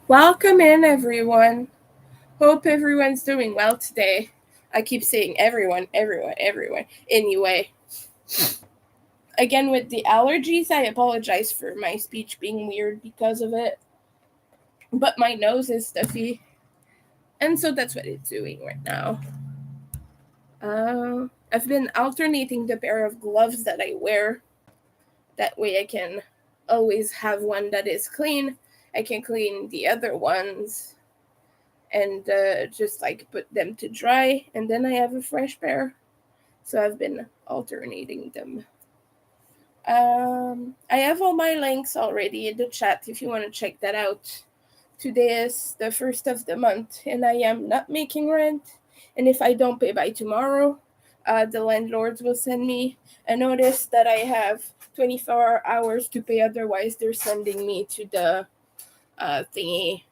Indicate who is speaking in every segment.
Speaker 1: Welcome in, everyone. Hope everyone's doing well today. I keep saying everyone, everyone, everyone. Anyway, again, with the allergies, I apologize for my speech being weird because of it. But my nose is stuffy, and so that's what it's doing right now. I've been alternating the pair of gloves that I wear. That way, I can always have one that is clean. I can clean the other ones and just like put them to dry, and then I have a fresh pair. So I've been alternating them. I have all my links already in the chat if you want to check that out. Today is the first of the month, and I am not making rent. And if I don't pay by tomorrow, the landlords will send me a notice that I have 24 hours to pay. Otherwise, they're sending me to the thingy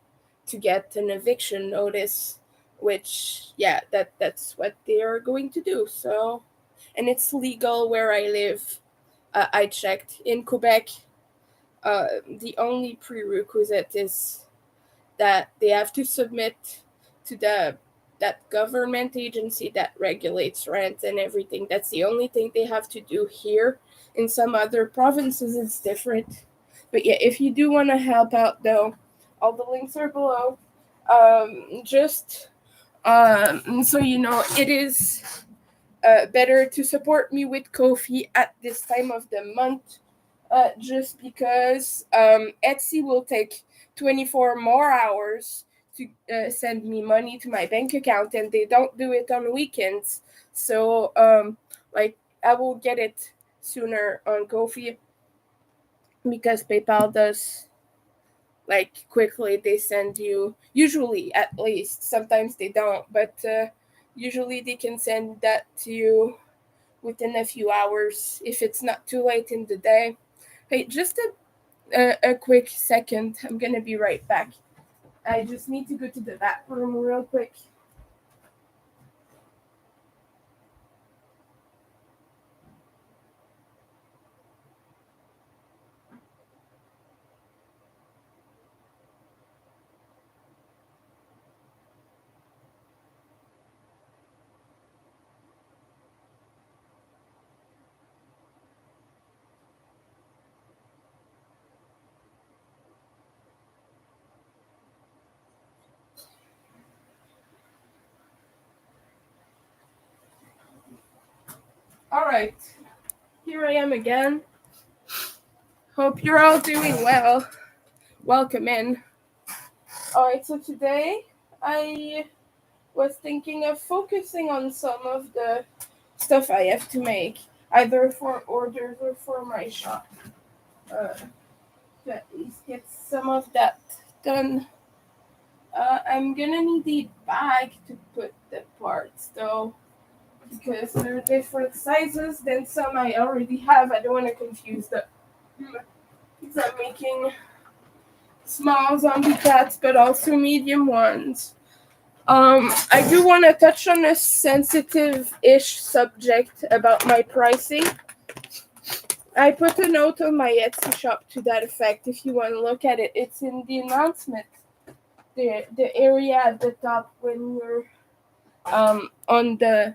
Speaker 1: to get an eviction notice, which that's what they are going to do. So, and it's legal where I live. I checked in Quebec. The only prerequisite is that they have to submit to that government agency that regulates rent and everything. That's the only thing they have to do here. In some other provinces, it's different. But yeah, if you do want to help out, though, all the links are below. Just so you know, it is better to support me with Ko-fi at this time of the month, just because Etsy will take 24 more hours to send me money to my bank account, and they don't do it on weekends. So, like, I will get it sooner on Ko-fi because PayPal does like quickly. They send you, usually, at least, sometimes they don't, but usually they can send that to you within a few hours if it's not too late in the day. Hey, just a quick second. I'm gonna be right back. I just need to go to the bathroom real quick. All right, here I am again. Hope you're all doing well. Welcome in. All right, so today I was thinking of focusing on some of the stuff I have to make, either for orders or for my shop. To at least get some of that done. I'm gonna need a bag to put the parts though, because they're different sizes than some I already have. I don't want to confuse them. Because I'm making small zombie cats, but also medium ones. I do want to touch on a sensitive-ish subject about my pricing. I put a note on my Etsy shop to that effect. If you want to look at it, it's in the announcement. The area at the top when you're on the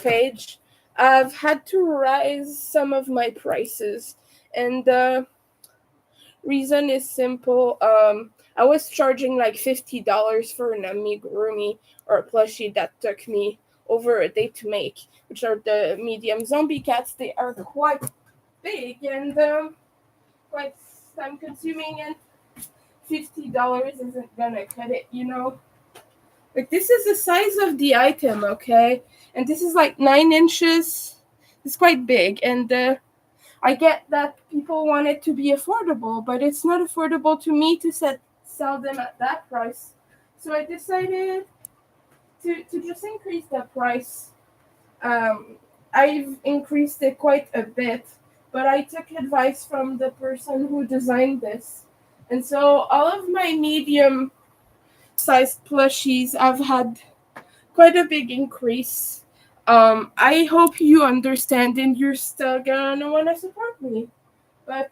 Speaker 1: page. I've had to rise some of my prices, and the reason is simple. I was charging like $50 for an amigurumi or a plushie that took me over a day to make, which are the medium zombie cats. They are quite big and quite time consuming, and $50 isn't gonna cut it, you know. Like, this is the size of the item, okay? And this is like 9 inches. It's quite big, and I get that people want it to be affordable, but it's not affordable to me to sell them at that price. So I decided to just increase the price. I've increased it quite a bit, but I took advice from the person who designed this. And so all of my medium sized plushies have had quite a big increase. I hope you understand and you're still gonna want to support me. But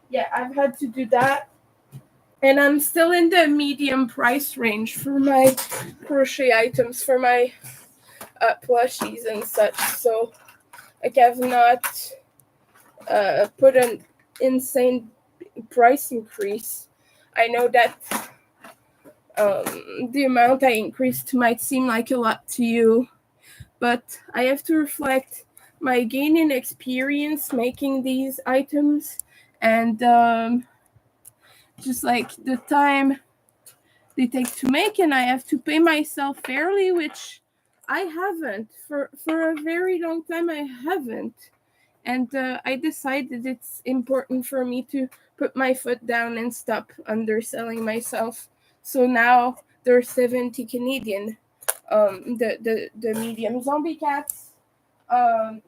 Speaker 1: yeah, I've had to do that. And I'm still in the medium price range for my crochet items, for my plushies and such. So I have not put an insane price increase. I know that the amount I increased might seem like a lot to you, but I have to reflect my gain in experience making these items and just like the time they take to make, and I have to pay myself fairly, which I haven't for a very long time. I haven't, and I decided it's important for me to put my foot down and stop underselling myself. So now they're 70 Canadian. The medium zombie cats, um,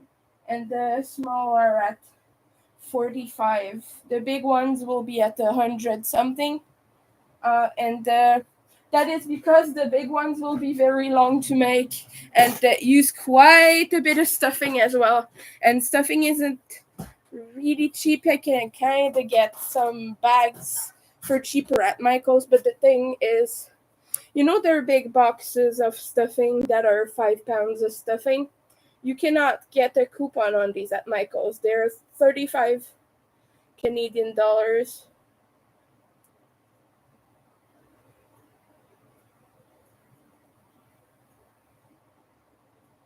Speaker 1: and the small are at 45. The big ones will be at 100 something, and that is because the big ones will be very long to make and that use quite a bit of stuffing as well. And stuffing isn't really cheap. I can kind of get some bags for cheaper at Michael's, but the thing is, there are big boxes of stuffing that are £5 of stuffing. You cannot get a coupon on these at Michael's. They're 35 Canadian dollars.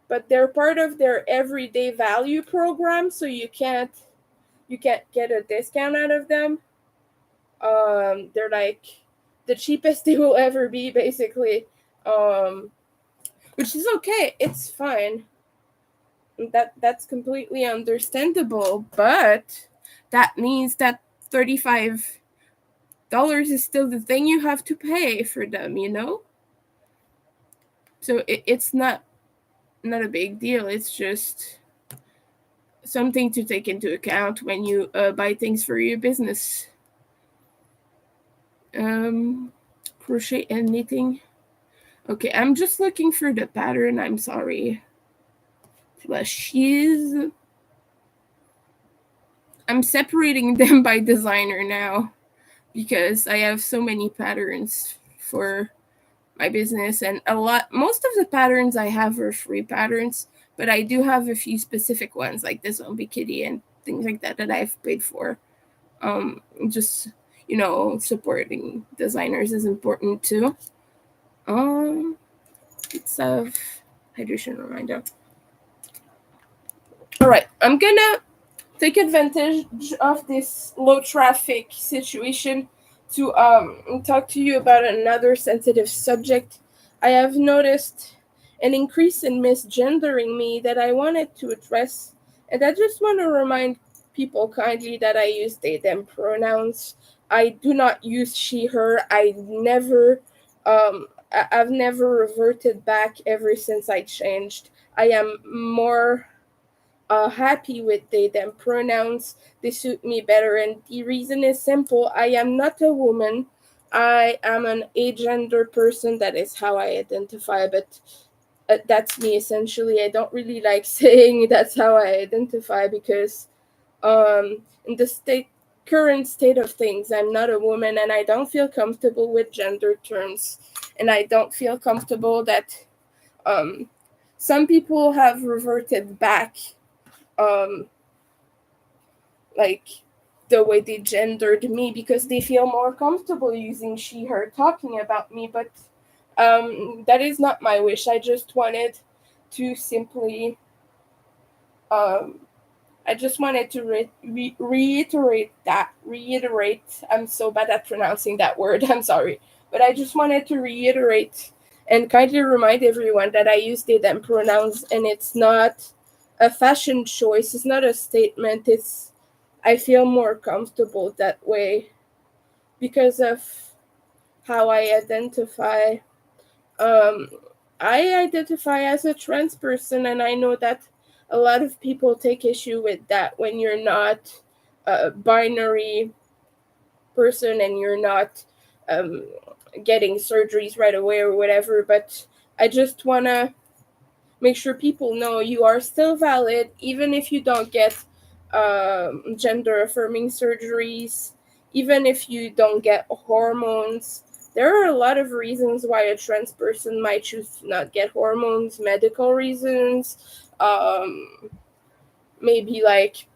Speaker 1: But they're part of their everyday value program, so you can't get a discount out of them. They're like the cheapest they will ever be, basically. Um, which is okay. It's fine. That's completely understandable, but that means that $35 is still the thing you have to pay for them. So it's not a big deal. It's just something to take into account when you buy things for your business. Crochet and knitting. Okay, I'm just looking for the pattern. I'm sorry. Plushies. I'm separating them by designer now because I have so many patterns for my business, and most of the patterns I have are free patterns, but I do have a few specific ones like this zombie kitty and things like that I've paid for. Just supporting designers is important too. It's a hydration reminder. All right, I'm gonna take advantage of this low traffic situation to talk to you about another sensitive subject. I have noticed an increase in misgendering me that I wanted to address, and I just want to remind people kindly that I use they them pronouns. I do not use she her. I've never reverted back ever since I changed. I am more happy with they them pronouns. They suit me better, and the reason is simple. I am not a woman. I am an agender person. That is how I identify, but that's me essentially. I don't really like saying that's how I identify because in the current state of things, I'm not a woman, and I don't feel comfortable with gender terms, and I don't feel comfortable that some people have reverted back, um, like the way they gendered me because they feel more comfortable using she her talking about me, but that is not my wish. I just wanted to simply um, I just wanted to reiterate. I'm so bad at pronouncing that word. I'm sorry, but I just wanted to reiterate and kindly remind everyone that I use they them pronouns, and it's not a fashion choice. It's not a statement. I feel more comfortable that way because of how I identify. Um, I identify as a trans person, and I know that a lot of people take issue with that when you're not a binary person and you're not um, getting surgeries right away or whatever. But I just want to make sure people know you are still valid, even if you don't get gender affirming surgeries, even if you don't get hormones, there are a lot of reasons why a trans person might choose to not get hormones, medical reasons, maybe like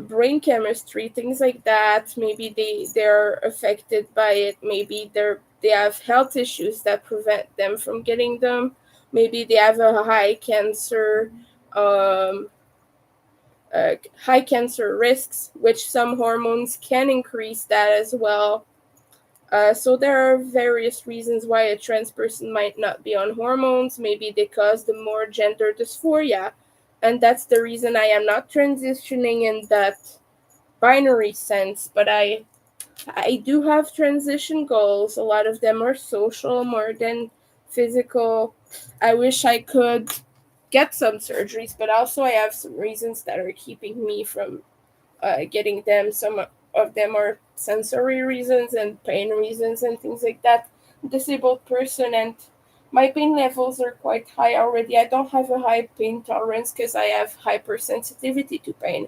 Speaker 1: brain chemistry, things like that. Maybe they're affected by it. Maybe they have health issues that prevent them from getting them. Maybe they have a um, high cancer risks, which some hormones can increase that as well. So there are various reasons why a trans person might not be on hormones. Maybe they cause the more gender dysphoria, and that's the reason I am not transitioning in that binary sense. But I do have transition goals. A lot of them are social more than physical. I wish I could get some surgeries, but also I have some reasons that are keeping me from getting them. Some of them are sensory reasons and pain reasons and things like that. I'm a disabled person, and my pain levels are quite high already. I don't have a high pain tolerance because I have hypersensitivity to pain,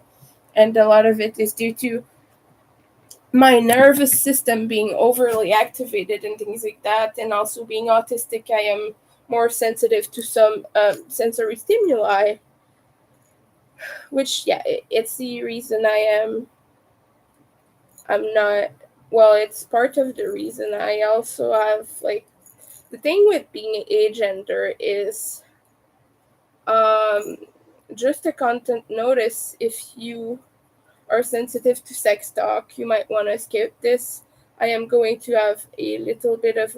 Speaker 1: and a lot of it is due to my nervous system being overly activated and things like that, and also being autistic. I am more sensitive to some sensory stimuli, which yeah, it's the reason I'm not. Well, it's part of the reason I also have like the thing with being agender is um just a content notice. If you are sensitive to sex talk, you might want to skip this. I am going to have a little bit of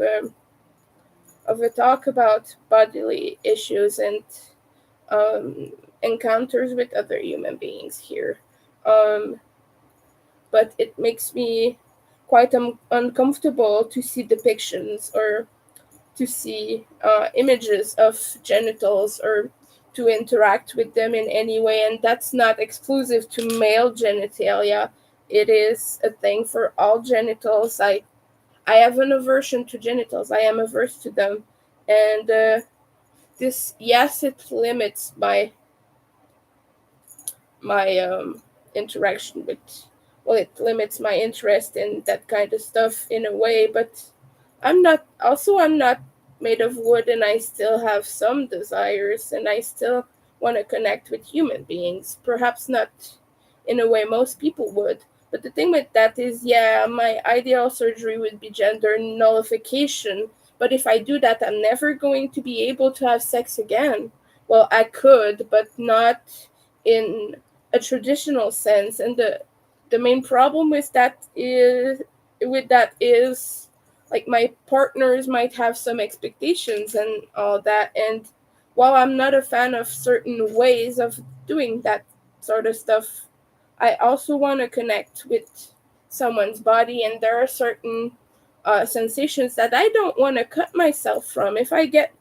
Speaker 1: a talk about bodily issues and um, encounters with other human beings here. Um, but it makes me quite uncomfortable to see depictions or to see images of genitals or to interact with them in any way. And that's not exclusive to male genitalia. It is a thing for all genitals. I have an aversion to genitals. I am averse to them. And this, yes, it limits my interaction with, well, it limits my interest in that kind of stuff in a way, but I'm not made of wood, and I still have some desires, and I still want to connect with human beings, perhaps not in a way most people would. But the thing with that is, yeah, my ideal surgery would be gender nullification, but if I do that, I'm never going to be able to have sex again. Well, I could, but not in a traditional sense. And the main problem with that is like my partners might have some expectations and all that. And while I'm not a fan of certain ways of doing that sort of stuff, I also want to connect with someone's body, and there are certain sensations that I don't want to cut myself from. If I get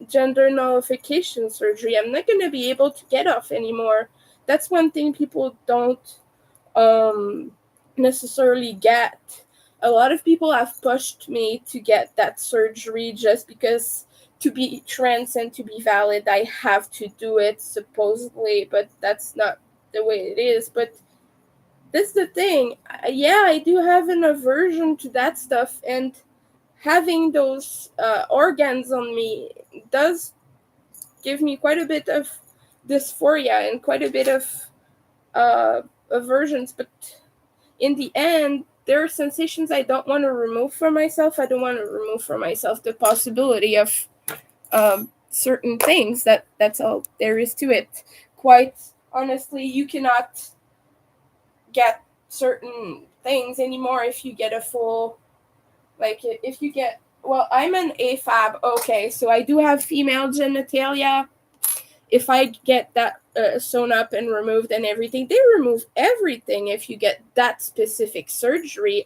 Speaker 1: gender nullification surgery, I'm not going to be able to get off anymore. That's one thing people don't um, necessarily get. A lot of people have pushed me to get that surgery just because to be trans and to be valid, I have to do it, supposedly, but that's not the way it is. But that's the thing. Yeah, I do have an aversion to that stuff, and having those organs on me does give me quite a bit of dysphoria and quite a bit of aversions. But in the end, there are sensations I don't want to remove from myself. I don't want to remove from myself the possibility of certain things. That's all there is to it. Quite honestly, you cannot get certain things anymore if you get a full, like if you get, well, I'm an AFAB, okay, so I do have female genitalia. If I get that sewn up and removed and everything, they remove everything if you get that specific surgery.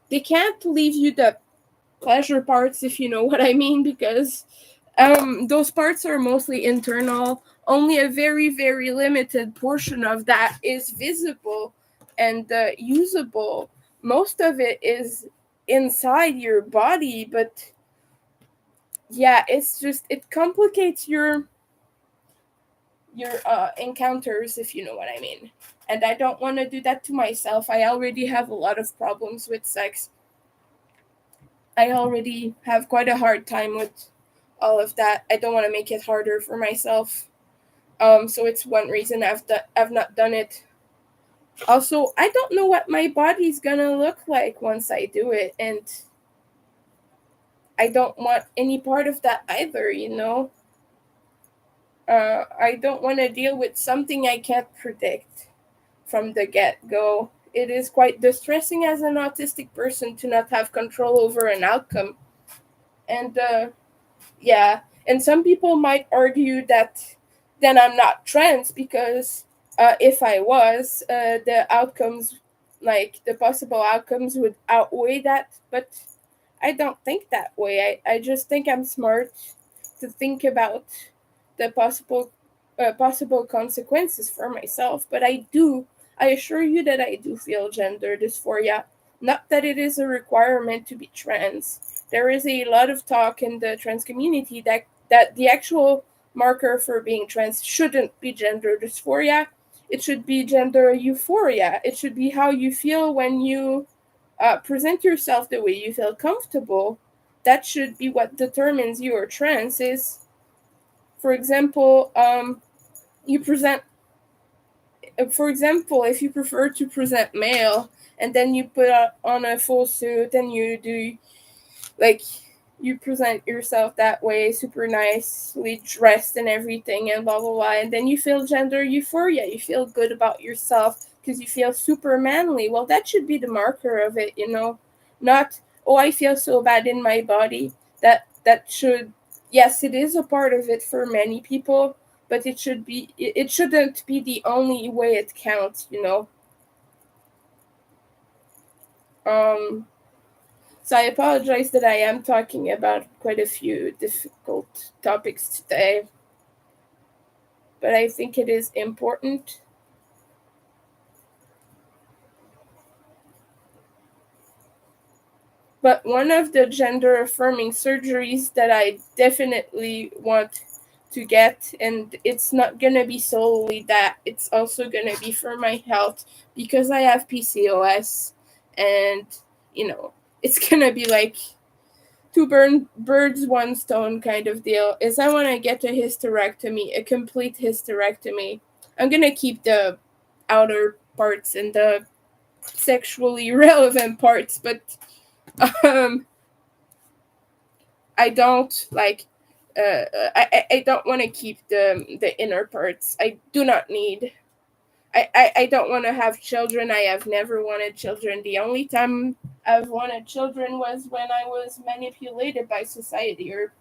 Speaker 1: They can't leave you the pleasure parts, if you know what I mean, because those parts are mostly internal. Only a very, very limited portion of that is visible and usable. Most of it is inside your body, but yeah, it's just, it complicates your encounters, if you know what I mean. And I don't want to do that to myself. I already have a lot of problems with sex. I already have quite a hard time with all of that. I don't want to make it harder for myself. So it's one reason I've not done it. Also, I don't know what my body's gonna look like once I do it, and I don't want any part of that either, you know? I don't want to deal with something I can't predict from the get go. It is quite distressing as an autistic person to not have control over an outcome. And yeah, and some people might argue that then I'm not trans because if I was, the outcomes, like the possible outcomes, would outweigh that. But I don't think that way. I just think I'm smart to think about the possible consequences for myself. But I assure you that I do feel gender dysphoria. Not that it is a requirement to be trans. There is a lot of talk in the trans community that the actual marker for being trans shouldn't be gender dysphoria. It should be gender euphoria. It should be how you feel when you present yourself the way you feel comfortable. That should be what determines you are trans. Is, for example, you present. For example, if you prefer to present male, and then you put on a full suit and you do like you present yourself that way, super nicely dressed and everything, and blah blah blah, and then you feel gender euphoria. You feel good about yourself because you feel super manly. Well, that should be the marker of it, you know, not, oh, I feel so bad in my body. That should, yes, it is a part of it for many people, but it shouldn't be the only way it counts, you know. Um So I apologize that I am talking about quite a few difficult topics today, but I think it is important. But one of the gender affirming surgeries that I definitely want to get, and it's not going to be solely that, it's also going to be for my health because I have PCOS, and, you know, it's going to be like two birds, one stone kind of deal, is I want to get a hysterectomy, a complete hysterectomy. I'm going to keep the outer parts and the sexually relevant parts, but um, I don't like. I don't want to keep the inner parts. I do not need. I don't want to have children. I have never wanted children. The only time I've wanted children was when I was manipulated by society or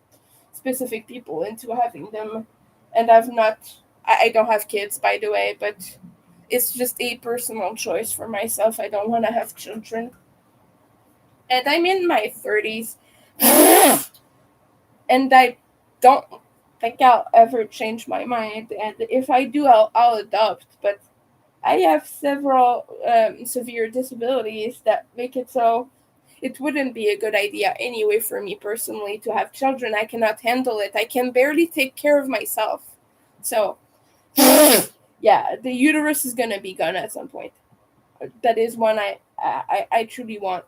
Speaker 1: specific people into having them, and I've not. I don't have kids, by the way, but it's just a personal choice for myself. I don't want to have children, and I'm in my 30s. And I don't think I'll ever change my mind. And if I do, I'll adopt. But I have several severe disabilities that make it so it wouldn't be a good idea anyway for me personally to have children. I cannot handle it. I can barely take care of myself. So, yeah, the uterus is gonna be gone at some point. That is one I truly want.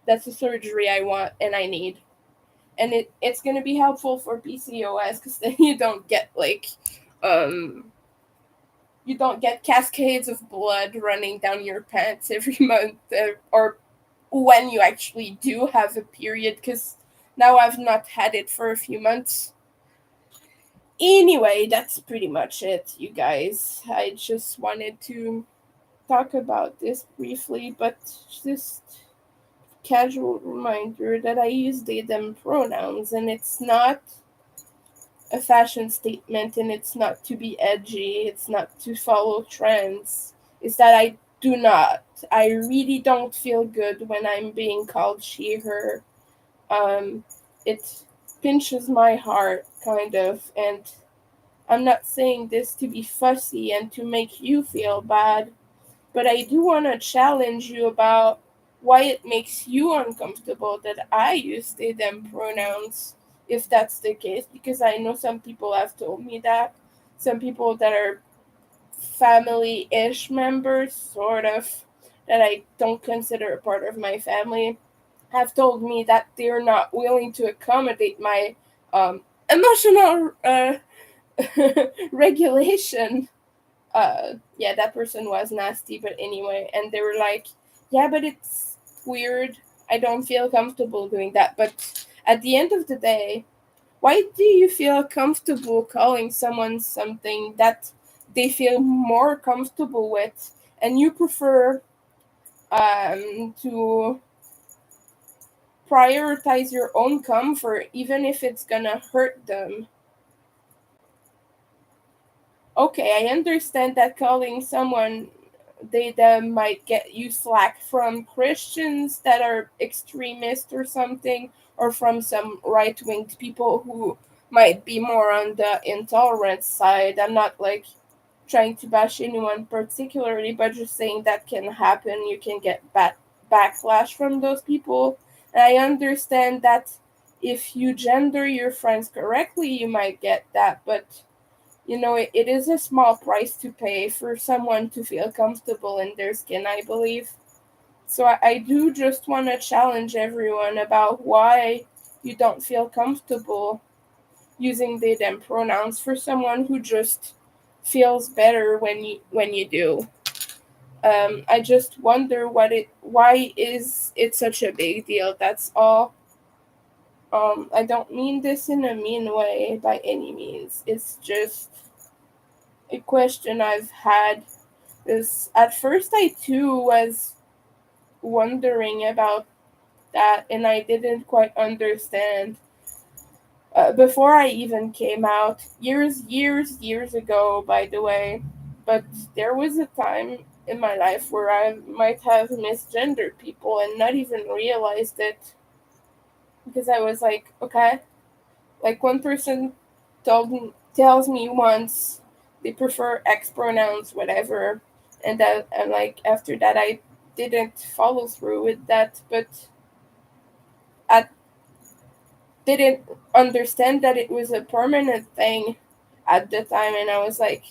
Speaker 1: That's a surgery I want and I need. And it's going to be helpful for PCOS because then um you don't get cascades of blood running down your pants every month, or when you actually do have a period, because now I've not had it for a few months. Anyway, that's pretty much it, you guys. I just wanted to talk about this briefly, but just casual reminder that I use they them pronouns, and it's not a fashion statement, and it's not to be edgy, it's not to follow trends. It's that I really don't feel good when I'm being called she, her. Um, it pinches my heart, kind of, and I'm not saying this to be fussy and to make you feel bad, but I do want to challenge you about why it makes you uncomfortable that I use they, them pronouns, if that's the case, because I know some people have told me that. Some people that are family-ish members, sort of, that I don't consider a part of my family, have told me that they're not willing to accommodate my emotional regulation. Yeah, that person was nasty, but anyway, and they were like, yeah, but it's weird. I don't feel comfortable doing that. But at the end of the day, why do you feel comfortable calling someone something that they feel more comfortable with, and you prefer to prioritize your own comfort, even if it's gonna hurt them? Okay, I understand that calling someone they them might get you slack from Christians that are extremist or something, or from some right winged people who might be more on the intolerant side. I'm not like trying to bash anyone particularly, but just saying that can happen. You can get backlash from those people. And I understand that if you gender your friends correctly, you might get that, but it is a small price to pay for someone to feel comfortable in their skin, I believe. So I do just want to challenge everyone about why you don't feel comfortable using they them pronouns for someone who just feels better when you do. I just wonder why is it such a big deal? That's all. I don't mean this in a mean way by any means. It's just a question I've had. Is at first I too was wondering about that, and I didn't quite understand. Before I even came out, years ago, by the way, but there was a time in my life where I might have misgendered people and not even realized it, because I was like, okay, like one person tells me once they prefer X pronouns, whatever, and like after that I didn't follow through with that, but I didn't understand that it was a permanent thing at the time, and I was like,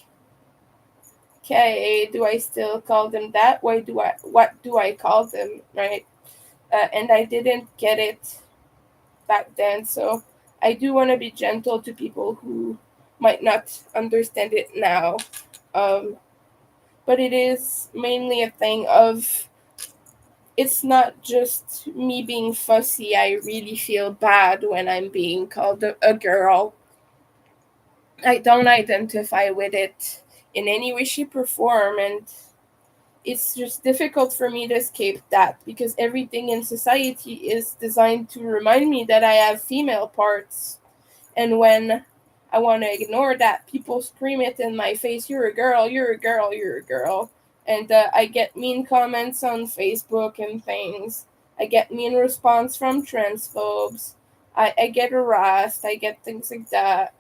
Speaker 1: okay, do I still call them that? What do I call them, right? And I didn't get it back then, so I do want to be gentle to people who might not understand it now. Um, but it is mainly a thing of, it's not just me being fussy. I really feel bad when I'm being called a girl. I don't identify with it in any way, shape, or form, and it's just difficult for me to escape that because everything in society is designed to remind me that I have female parts. And when I want to ignore that, people scream it in my face, you're a girl, you're a girl, you're a girl. And I get mean comments on Facebook and things. I get mean response from transphobes. I get harassed. I get things like that.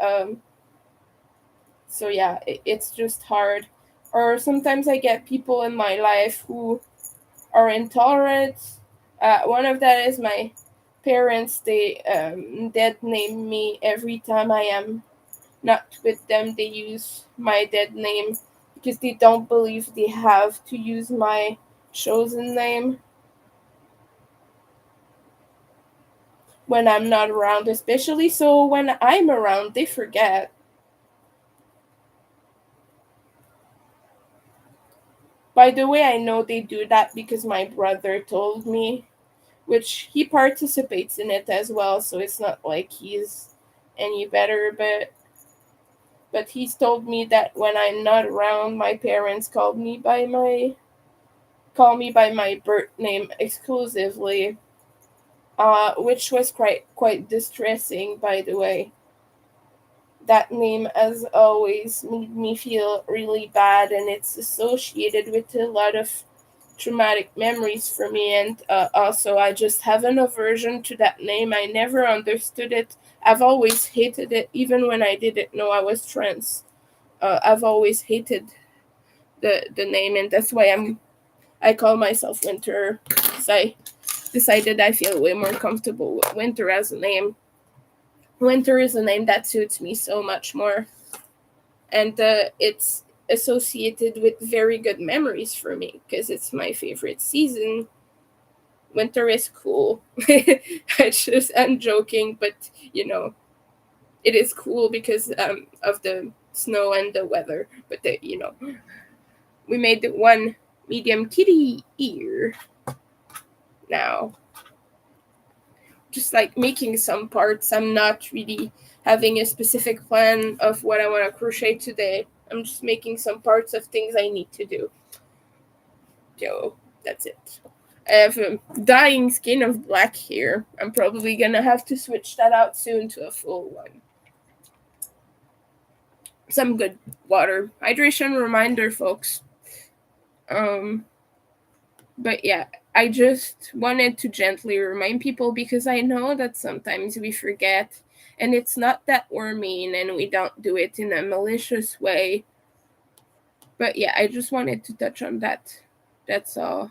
Speaker 1: So yeah, it's just hard. Or sometimes I get people in my life who are intolerant. One of that is my parents. They dead name me every time I am not with them. They use my dead name because they don't believe they have to use my chosen name when I'm not around, especially so when I'm around, they forget. By the way, I know they do that because my brother told me, which he participates in it as well, so it's not like he's any better, but he's told me that when I'm not around, my parents call me by my birth name exclusively, which was quite distressing, by the way. That name has always made me feel really bad, and it's associated with a lot of traumatic memories for me. And also, I just have an aversion to that name. I never understood it. I've always hated it, even when I didn't know I was trans. I've always hated the name, and that's why I call myself Winter, because I decided I feel way more comfortable with Winter as a name. Winter is a name that suits me so much more, and associated with very good memories for me because it's my favorite season. Winter is cool. I'm joking, but it is cool because of the snow and the weather. But we made one medium kitty ear now. Just like making some parts. I'm not really having a specific plan of what I want to crochet today. I'm just making some parts of things I need to do. So that's it. I have a dying skin of black hair. I'm probably gonna have to switch that out soon to a full one. Some good water hydration reminder, folks. But yeah, I just wanted to gently remind people because I know that sometimes we forget, and it's not that we're mean and we don't do it in a malicious way. But yeah, I just wanted to touch on that. That's all.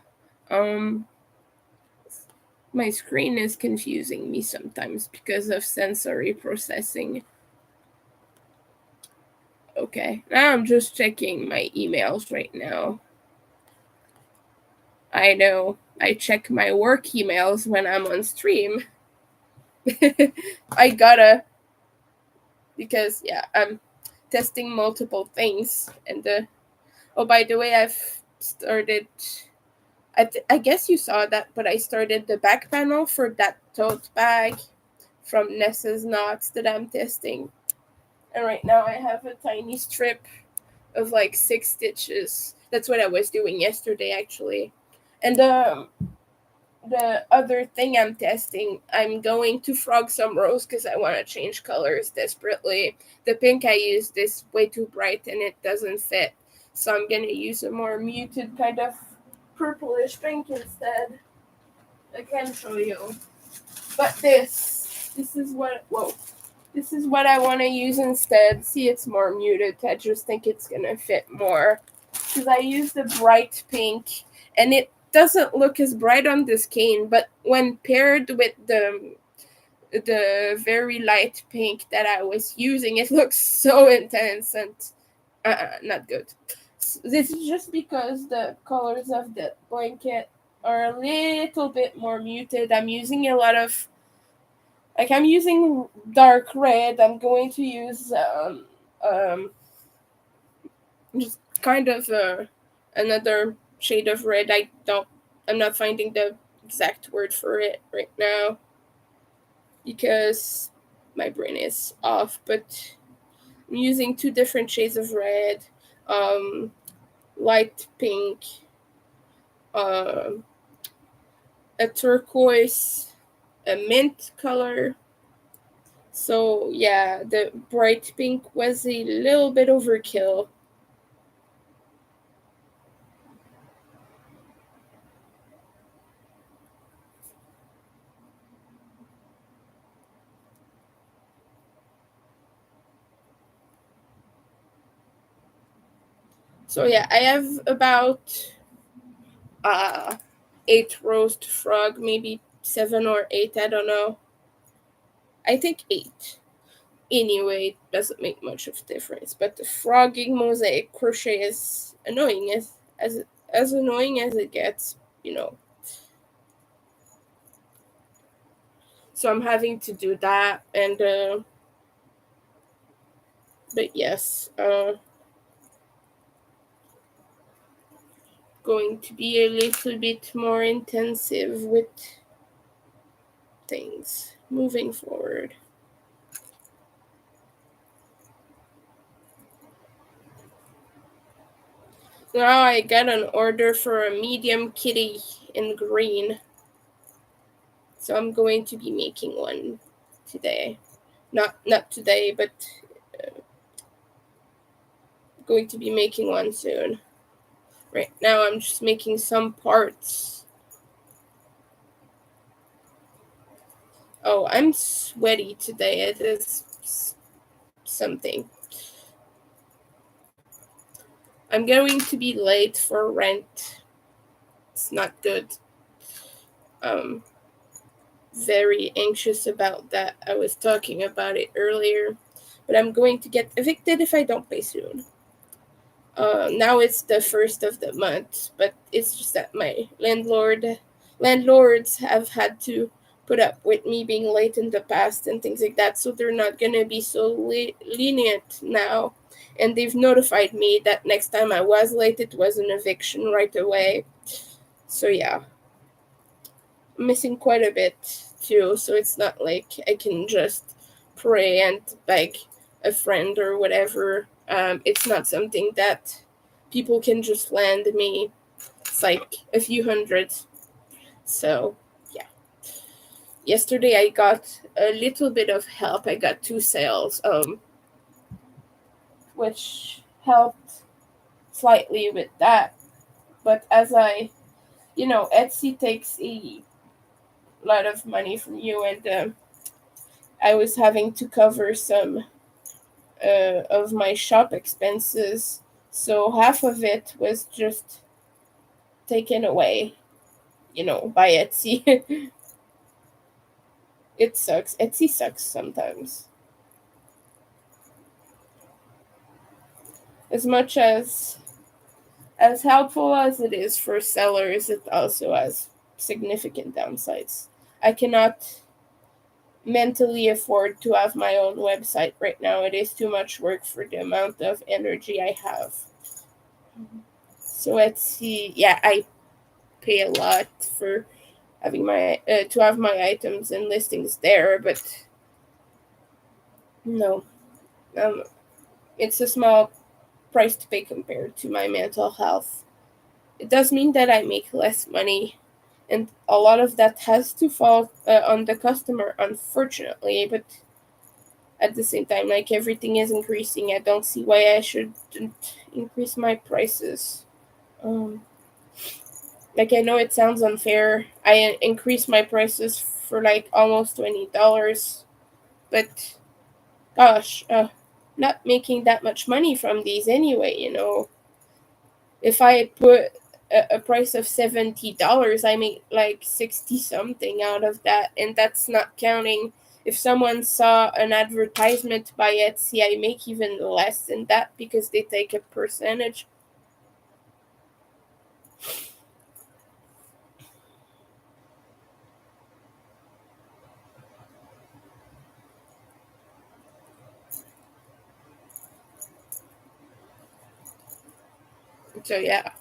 Speaker 1: My screen is confusing me sometimes because of sensory processing. Okay, now I'm just checking my emails right now. I know I check my work emails when I'm on stream. I gotta, because yeah, I'm testing multiple things. And oh, by the way, I've started. I guess you saw that, but I started the back panel for that tote bag from Nessa's Knots that I'm testing. And right now I have a tiny strip of like 6 stitches. That's what I was doing yesterday, actually. And the other thing I'm testing, I'm going to frog some rose because I want to change colors desperately. The pink I used is way too bright and it doesn't fit. So I'm going to use a more muted kind of purplish pink instead. I can show you. But this is what, this is what I want to use instead. See, it's more muted. I just think it's going to fit more. Because I used the bright pink and it doesn't look as bright on the skein, but when paired with the very light pink that I was using, it looks so intense and not good. So this is just because the colors of the blanket are a little bit more muted. I'm using a lot of, like, I'm using dark red. I'm going to use just kind of another shade of red. I'm not finding the exact word for it right now because my brain is off, but I'm using 2 different shades of red, light pink, a turquoise, a mint color. So yeah, the bright pink was a little bit overkill. So yeah, I have about 8 rows to frog, maybe 7 or 8, I don't know. I think 8. Anyway, it doesn't make much of a difference. But the frogging mosaic crochet is annoying as annoying as it gets, So I'm having to do that, and but yes, going to be a little bit more intensive with things moving forward. Now I got an order for a medium kitty in green. So I'm going to be making one today. Not today, but going to be making one soon. Right now I'm just making some parts. Oh, I'm sweaty today. It is something. I'm going to be late for rent. It's not good. Very anxious about that. I was talking about it earlier, but I'm going to get evicted if I don't pay soon. Now it's the first of the month, but it's just that my landlords have had to put up with me being late in the past and things like that, so they're not gonna be so lenient now. And they've notified me that next time I was late, it was an eviction right away. So yeah, I'm missing quite a bit too. So it's not like I can just pray and beg a friend or whatever. It's not something that people can just lend me. It's like a few hundred. So yeah, yesterday I got a little bit of help. I got 2 sales, which helped slightly with that. But as Etsy takes a lot of money from you, and I was having to cover some of my shop expenses. So half of it was just taken away, by Etsy. It sucks. Etsy sucks sometimes. As much as helpful as it is for sellers, it also has significant downsides. I cannot mentally afford to have my own website right now. It is too much work for the amount of energy I have. So Etsy, yeah, I pay a lot for having my to have my items and listings there, but no, um, it's a small price to pay compared to my mental health. It does mean that I make less money, and a lot of that has to fall on the customer, unfortunately. But at the same time, like everything is increasing, I don't see why I shouldn't increase my prices. Um, like I know it sounds unfair. I increase my prices for like almost $20, but gosh, not making that much money from these anyway. If I put a price of $70, I make like 60 something out of that, and that's not counting if someone saw an advertisement by Etsy. I make even less than that because they take a percentage. So yeah.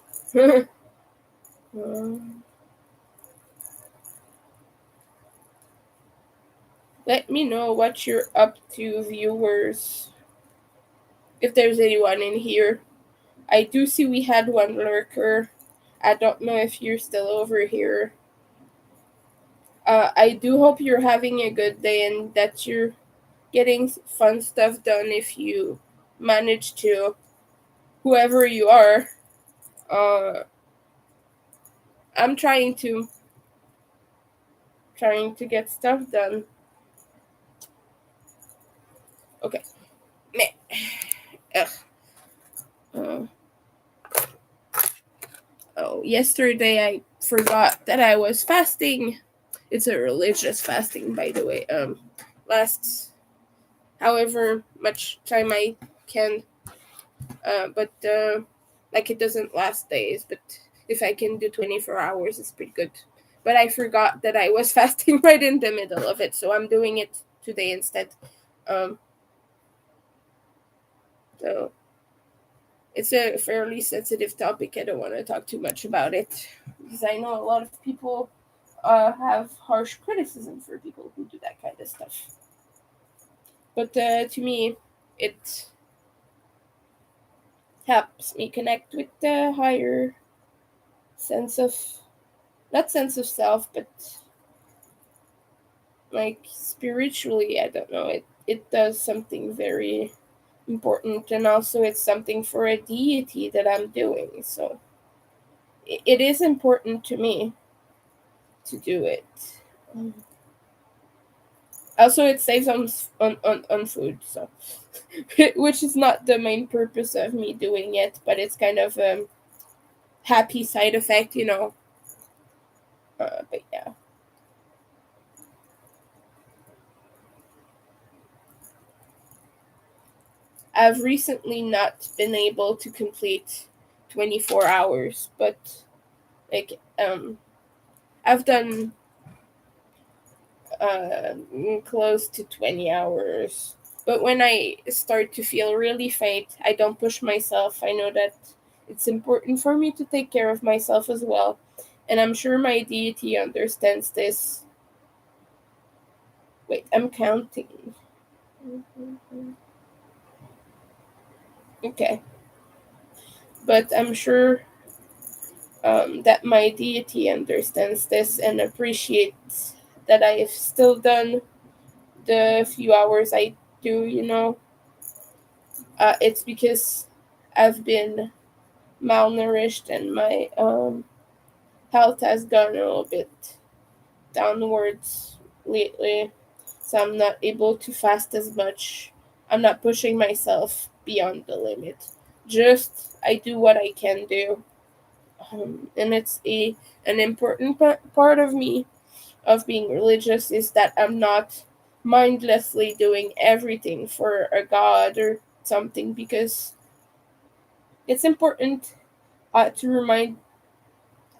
Speaker 1: Um, Let me know what you're up to, viewers, if there's anyone in here. I do see we had one lurker. I don't know if you're still over here. I do hope you're having a good day and that you're getting fun stuff done if you manage to, whoever you are. Uh, I'm trying to get stuff done. Okay. Meh. Ugh. Uh, oh, yesterday I forgot that I was fasting. It's a religious fasting, by the way. Lasts however much time I can. But like it doesn't last days. But if I can do 24 hours, it's pretty good. But I forgot that I was fasting right in the middle of it, so I'm doing it today instead. Um, so it's a fairly sensitive topic. I don't want to talk too much about it because I know a lot of people have harsh criticism for people who do that kind of stuff. But to me, it helps me connect with the higher sense of, not sense of self, but like spiritually. I don't know, it does something very important, and also it's something for a deity that I'm doing, so it is important to me to do it. Um, Also, it saves on food, so which is not the main purpose of me doing it, but it's kind of happy side effect. But yeah, I've recently not been able to complete 24 hours, but like I've done close to 20 hours. But when I start to feel really faint, I don't push myself. I know that it's important for me to take care of myself as well. And I'm sure my deity understands this. Wait, I'm counting. Okay. But I'm sure that my deity understands this and appreciates that I've still done the few hours I do, it's because I've been malnourished and my health has gone a little bit downwards lately. So I'm not able to fast as much. I'm not pushing myself beyond the limit. Just I do what I can do. And it's an important part of me of being religious is that I'm not mindlessly doing everything for a god or something because it's important to remind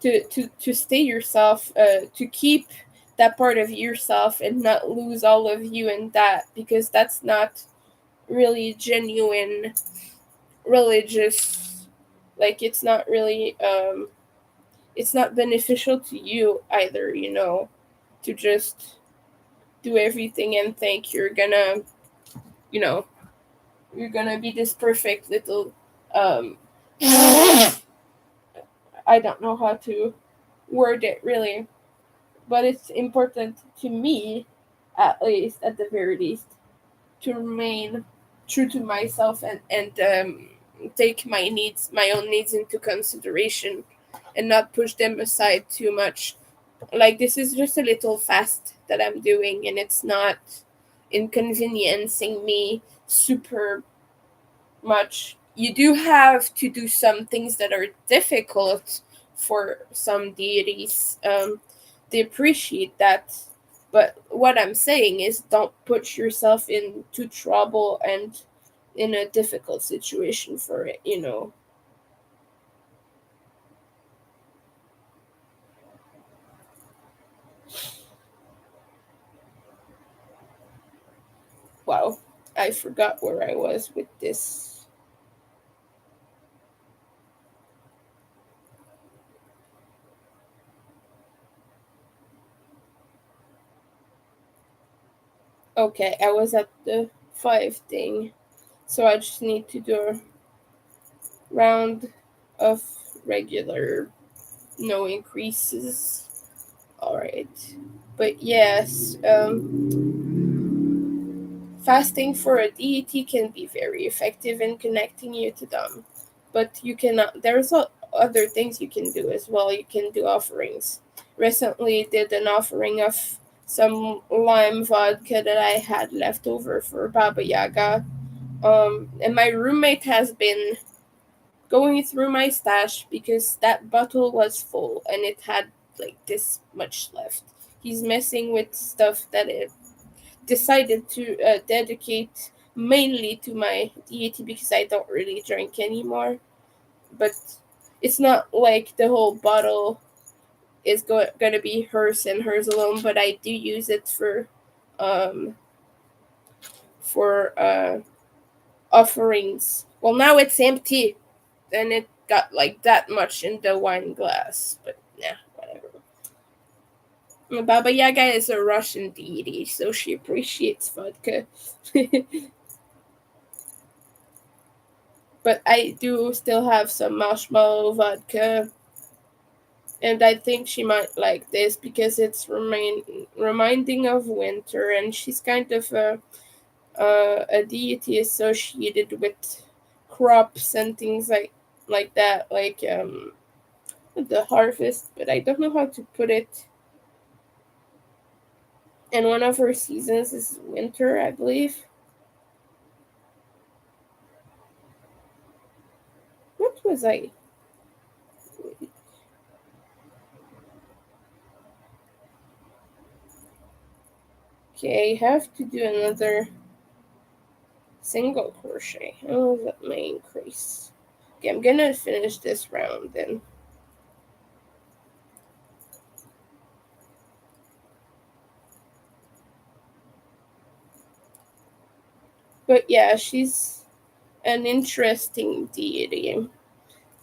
Speaker 1: to stay yourself, to keep that part of yourself and not lose all of you in that, because that's not really genuine religious. Like it's not beneficial to you either, to just do everything and think you know you're gonna be this perfect little um I don't know how to word it really, but it's important to me, at least, at the very least, to remain true to myself and take my own needs into consideration, and not push them aside too much. Like, this is just a little fast that I'm doing, and it's not inconveniencing me super much. You do have to do some things that are difficult for some deities. They appreciate that. But what I'm saying is, don't put yourself into trouble and in a difficult situation for it. Wow, I forgot where I was with this. Okay, I was at the 5 thing. So I just need to do a round of regular, no increases. Alright. But yes, fasting for a deity can be very effective in connecting you to them. But you cannot, there's other things you can do as well. You can do offerings. Recently did an offering of some lime vodka that I had left over for Baba Yaga. And my roommate has been going through my stash because that bottle was full and it had like this much left. He's messing with stuff that it decided to dedicate mainly to my deity because I don't really drink anymore. But it's not like the whole bottle is gonna be hers and hers alone. But I do use it um for offerings. Well, now it's empty, and it got like that much in the wine glass. But yeah, whatever. Baba Yaga is a Russian deity, so she appreciates vodka. But I do still have some marshmallow vodka, and I think she might like this because it's reminding of winter, and she's kind of a deity associated with crops and things like that, like the harvest. But I don't know how to put it. And one of her seasons is winter, I believe. What was I? Okay, I have to do another Single crochet. Oh, that may increase. Okay, I'm gonna finish this round then. But yeah, she's an interesting deity,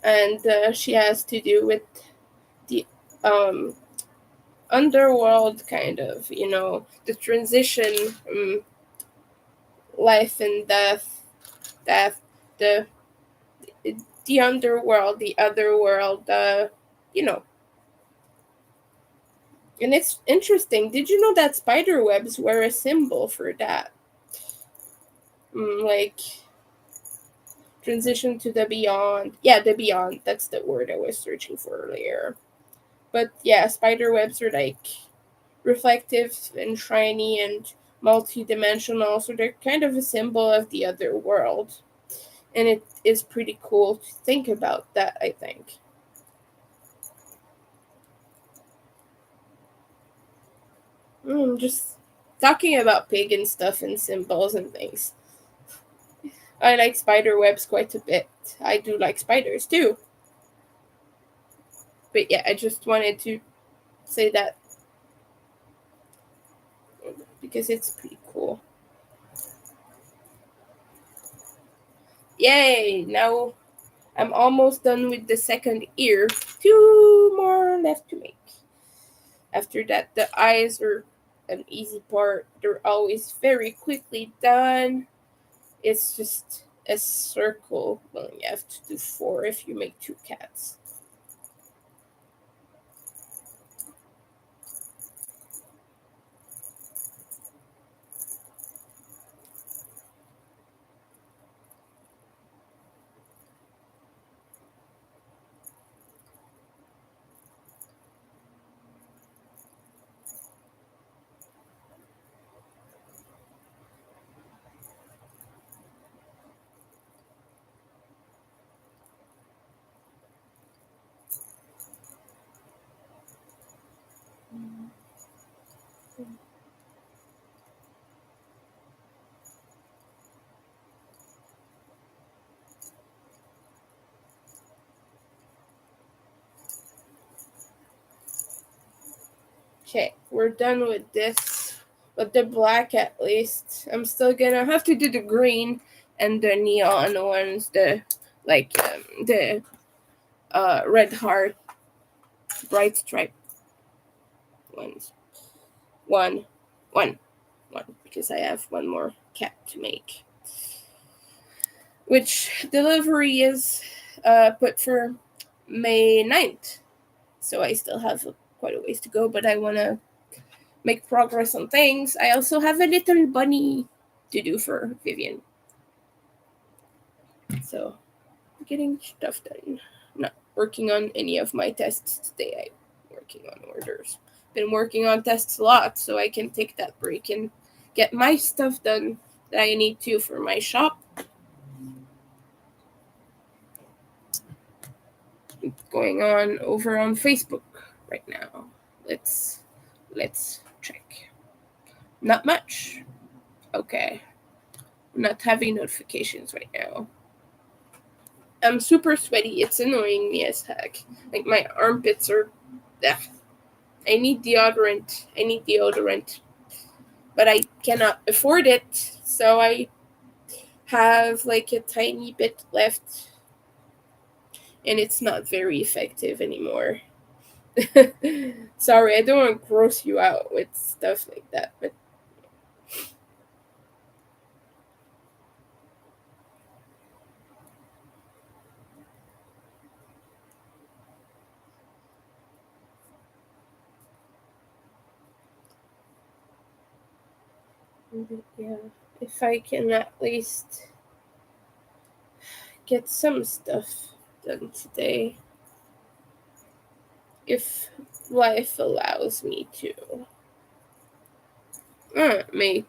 Speaker 1: and she has to do with the um underworld, kind of, the transition, life and death, the the underworld, the other world, you know. And it's interesting. Did you know that spider webs were a symbol for that? Like transition to the beyond. Yeah, the beyond. That's the word I was searching for earlier. But yeah, spider webs are like reflective and shiny and multi-dimensional, so they're kind of a symbol of the other world. And it is pretty cool to think about that, I think. Just talking about pagan stuff and symbols and things. I like spider webs quite a bit. I do like spiders too. But yeah, I just wanted to say that because it's pretty cool. Yay! Now I'm almost done with the second ear. 2 more left to make. After that, the eyes are an easy part. They're always very quickly done. It's just a circle. Well, you have to do 4 if you make 2 cats. Okay, we're done with this. With the black, at least. I'm still gonna have to do the green and the neon ones, the red heart, bright stripe ones. One, one, one, because I have one more cat to make. Which delivery is put for May 9th. So I still have quite a ways to go, but I want to make progress on things. I also have a little bunny to do for Vivian. So, getting stuff done. Not working on any of my tests today. I'm working on orders. Been working on tests a lot, so I can take that break and get my stuff done that I need to for my shop. Going on over on Facebook right now. Let's check. Not much. Okay. I'm not having notifications right now. I'm super sweaty. It's annoying me as heck. Like my armpits are. Ugh. I need deodorant. But I cannot afford it. So I have like a tiny bit left. And it's not very effective anymore. Sorry, I don't want to gross you out with stuff like that. But yeah, if I can at least get some stuff done today, if life allows me to. Make.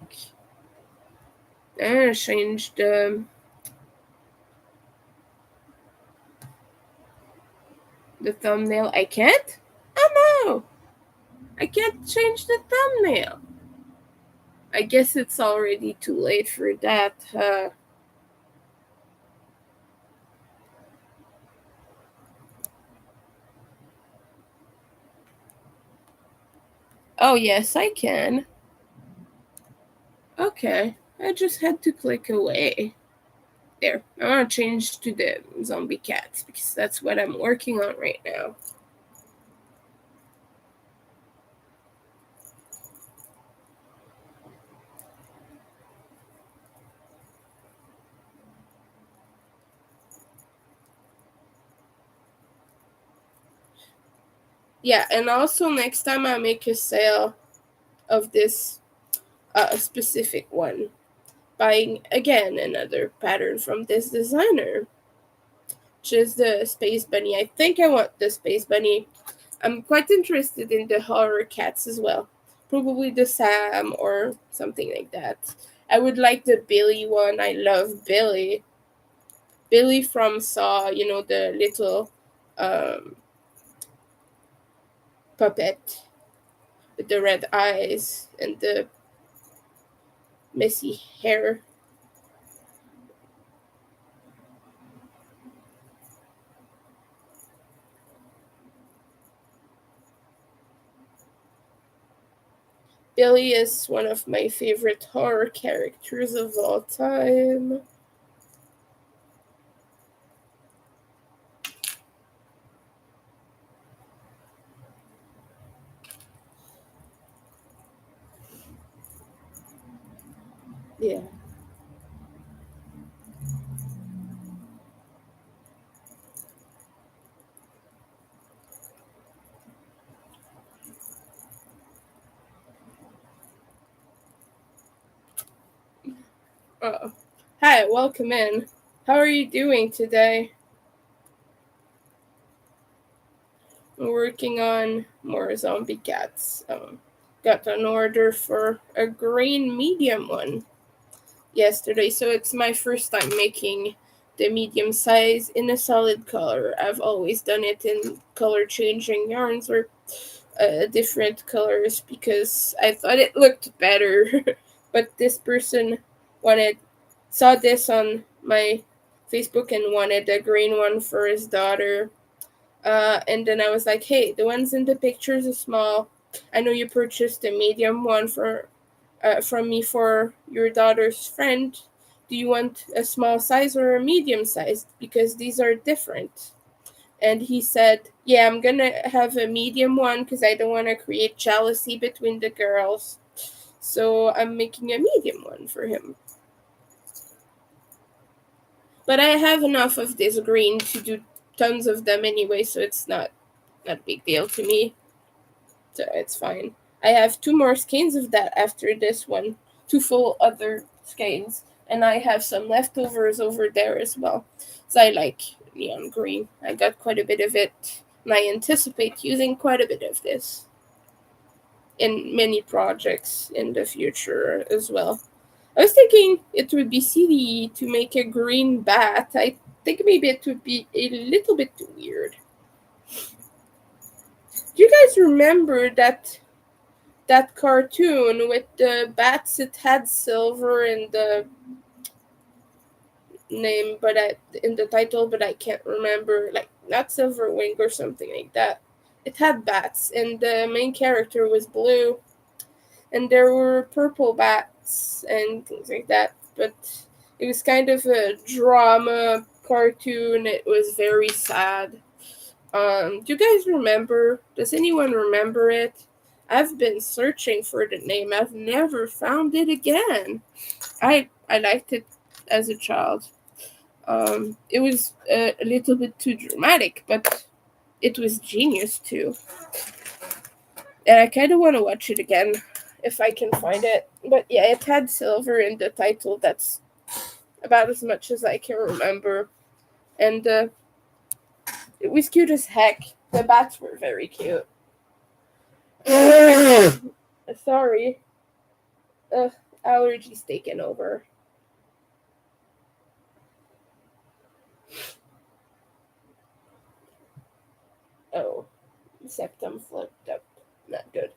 Speaker 1: Change the thumbnail. I can't? Oh no! I can't change the thumbnail. I guess it's already too late for that. Oh, yes, I can. Okay, I just had to click away. There, I want to change to the zombie cats because that's what I'm working on right now. Yeah, and also next time I make a sale of this specific one, buying again another pattern from this designer, which is the Space Bunny. I think I want the Space Bunny. I'm quite interested in the horror cats as well. Probably the Sam or something like that. I would like the Billy one. I love Billy. Billy from Saw, the little um, puppet with the red eyes and the messy hair. Billy is one of my favorite horror characters of all time. Yeah. Oh. Hi, welcome in. How are you doing today? I'm working on more zombie cats. Got an order for a green medium one yesterday, so it's my first time making the medium size in a solid color. I've always done it in color changing yarns or different colors because I thought it looked better. But this person wanted saw this on my Facebook and wanted a green one for his daughter. And then I was like, hey, the ones in the pictures are small. I know you purchased a medium one from me for your daughter's friend. Do you want a small size or a medium size? Because these are different. And he said, yeah, I'm gonna have a medium one because I don't want to create jealousy between the girls. So I'm making a medium one for him. But I have enough of this green to do tons of them anyway, so it's not a big deal to me. So it's fine. I have two more skeins of that after this one, two full other skeins, and I have some leftovers over there as well. So I like neon green. I got quite a bit of it, and I anticipate using quite a bit of this in many projects in the future as well. I was thinking it would be silly to make a green bat. I think maybe it would be a little bit weird. Do you guys remember that cartoon with the bats that had silver in the name, but in the title, but I can't remember, like not silver wing or something like that. It had bats, and the main character was blue, and there were purple bats and things like that. But it was kind of a drama cartoon. It was very sad. Do you guys remember? Does anyone remember it? I've been searching for the name. I've never found it again. I liked it as a child. It was a little bit too dramatic, but it was genius too. And I kind of want to watch it again if I can find it. But yeah, it had silver in the title. That's about as much as I can remember. And it was cute as heck. The bats were very cute. Sorry. Ugh, allergies taken over. Oh, septum flipped up. Not good.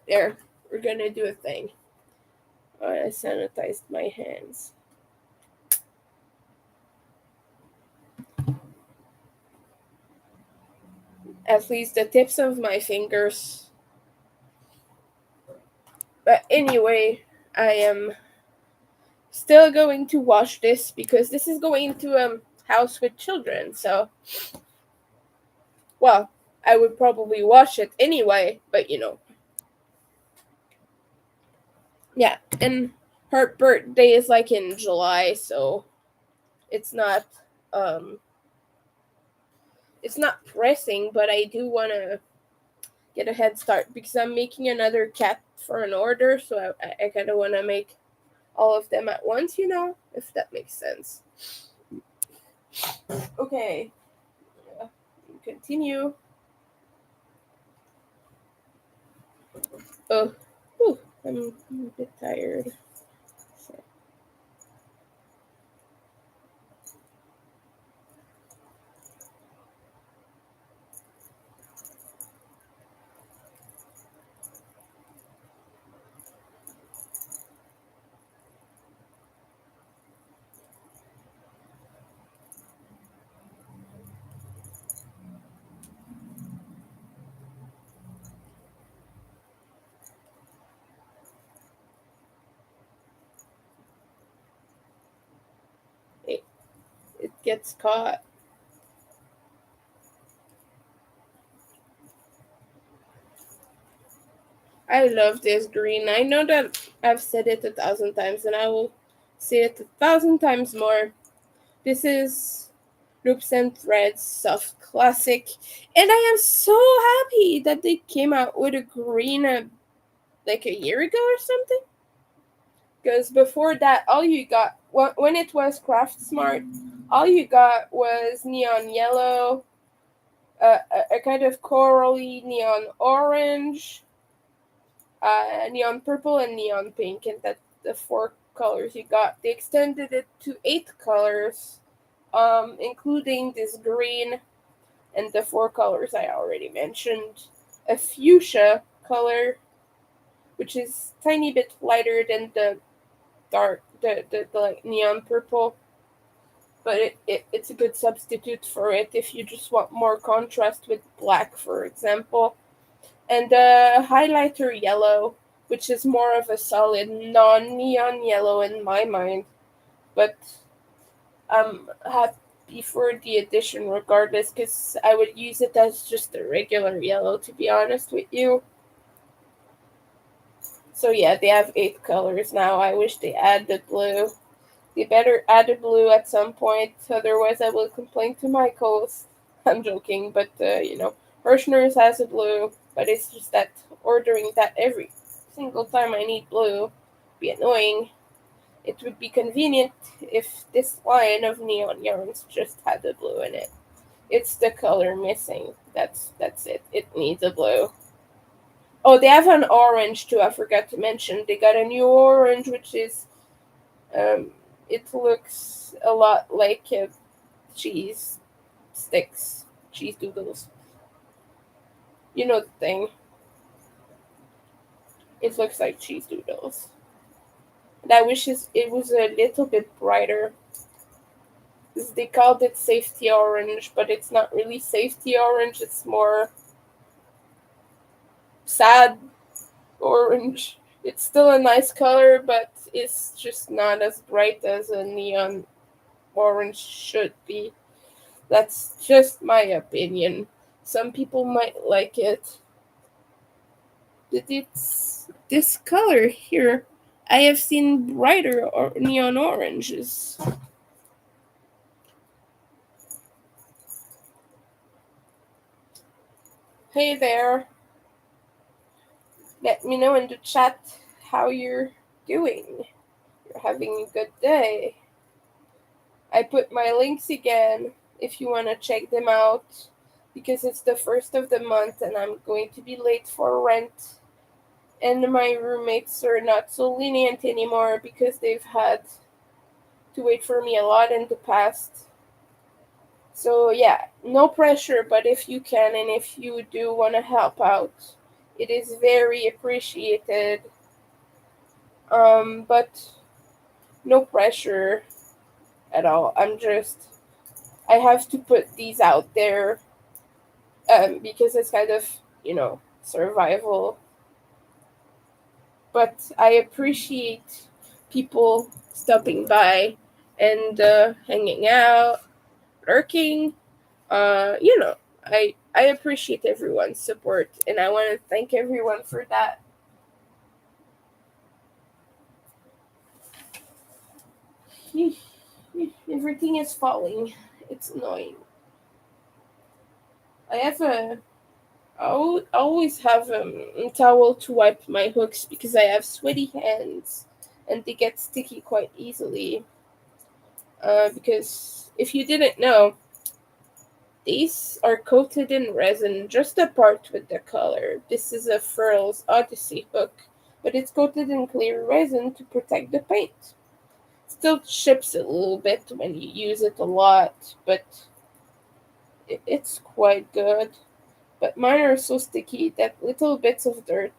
Speaker 1: There, we're gonna do a thing. I sanitized my hands. At least the tips of my fingers. But anyway, I am still going to watch this because this is going to house with children. So, well, I would probably watch it anyway, but yeah. And her birthday is like in July, so it's not um it's not pressing, but I do want to get a head start because I'm making another cat for an order, so I kind of want to make all of them at once, if that makes sense. Okay, continue. Oh, whew, I'm a bit tired. So, it, it gets caught. I love this green. I know that I've said it 1,000 times, and I will say it 1,000 times more. This is Loops and Threads Soft Classic, and I am so happy that they came out with a green like a year ago or something. Because before that, all you got when it was Craft Smart, all you got was neon yellow, a kind of corally neon orange, neon purple, and neon pink, and that's the four colors you got. They extended it to 8 colors, including this green and the four colors I already mentioned. A fuchsia color, which is tiny bit lighter than the dark, the like neon purple, but it's a good substitute for it if you just want more contrast with black, for example. And the highlighter yellow, which is more of a solid non-neon yellow in my mind, but I'm happy for the addition regardless because I would use it as just a regular yellow, to be honest with you. So yeah, they have 8 colors now. I wish they added blue. They better add a blue at some point, otherwise I will complain to Michaels. I'm joking, but Hirschner's has a blue, but it's just that ordering that every single time I need blue would be annoying. It would be convenient if this line of neon yarns just had the blue in it. It's the color missing. That's it. It needs a blue. Oh, they have an orange too. I forgot to mention. They got a new orange, which is um, it looks a lot like cheese sticks, cheese doodles. You know the thing. It looks like cheese doodles. And I wish it was a little bit brighter. 'Cause they called it safety orange, but it's not really safety orange. It's more sad orange. It's still a nice color, but it's just not as bright as a neon orange should be. That's just my opinion. Some people might like it. But it's this color here. I have seen brighter neon oranges. Hey there. Let me know in the chat how you're doing. You're having a good day. I put my links again if you want to check them out because it's the first of the month and I'm going to be late for rent. And my roommates are not so lenient anymore because they've had to wait for me a lot in the past. So, yeah, no pressure, but if you can and if you do want to help out, it is very appreciated. But no pressure at all. I have to put these out there because it's kind of, survival. but I appreciate people stopping by and hanging out, lurking. You know, I appreciate everyone's support, and I want to thank everyone for that. Everything is falling. It's annoying. I have a always have a towel to wipe my hooks because I have sweaty hands and they get sticky quite easily. Because if you didn't know, these are coated in resin just the part with the color. This is a Furl's Odyssey hook, but it's coated in clear resin to protect the paint. Still chips a little bit when you use it a lot, but it's quite good. But mine are so sticky that little bits of dirt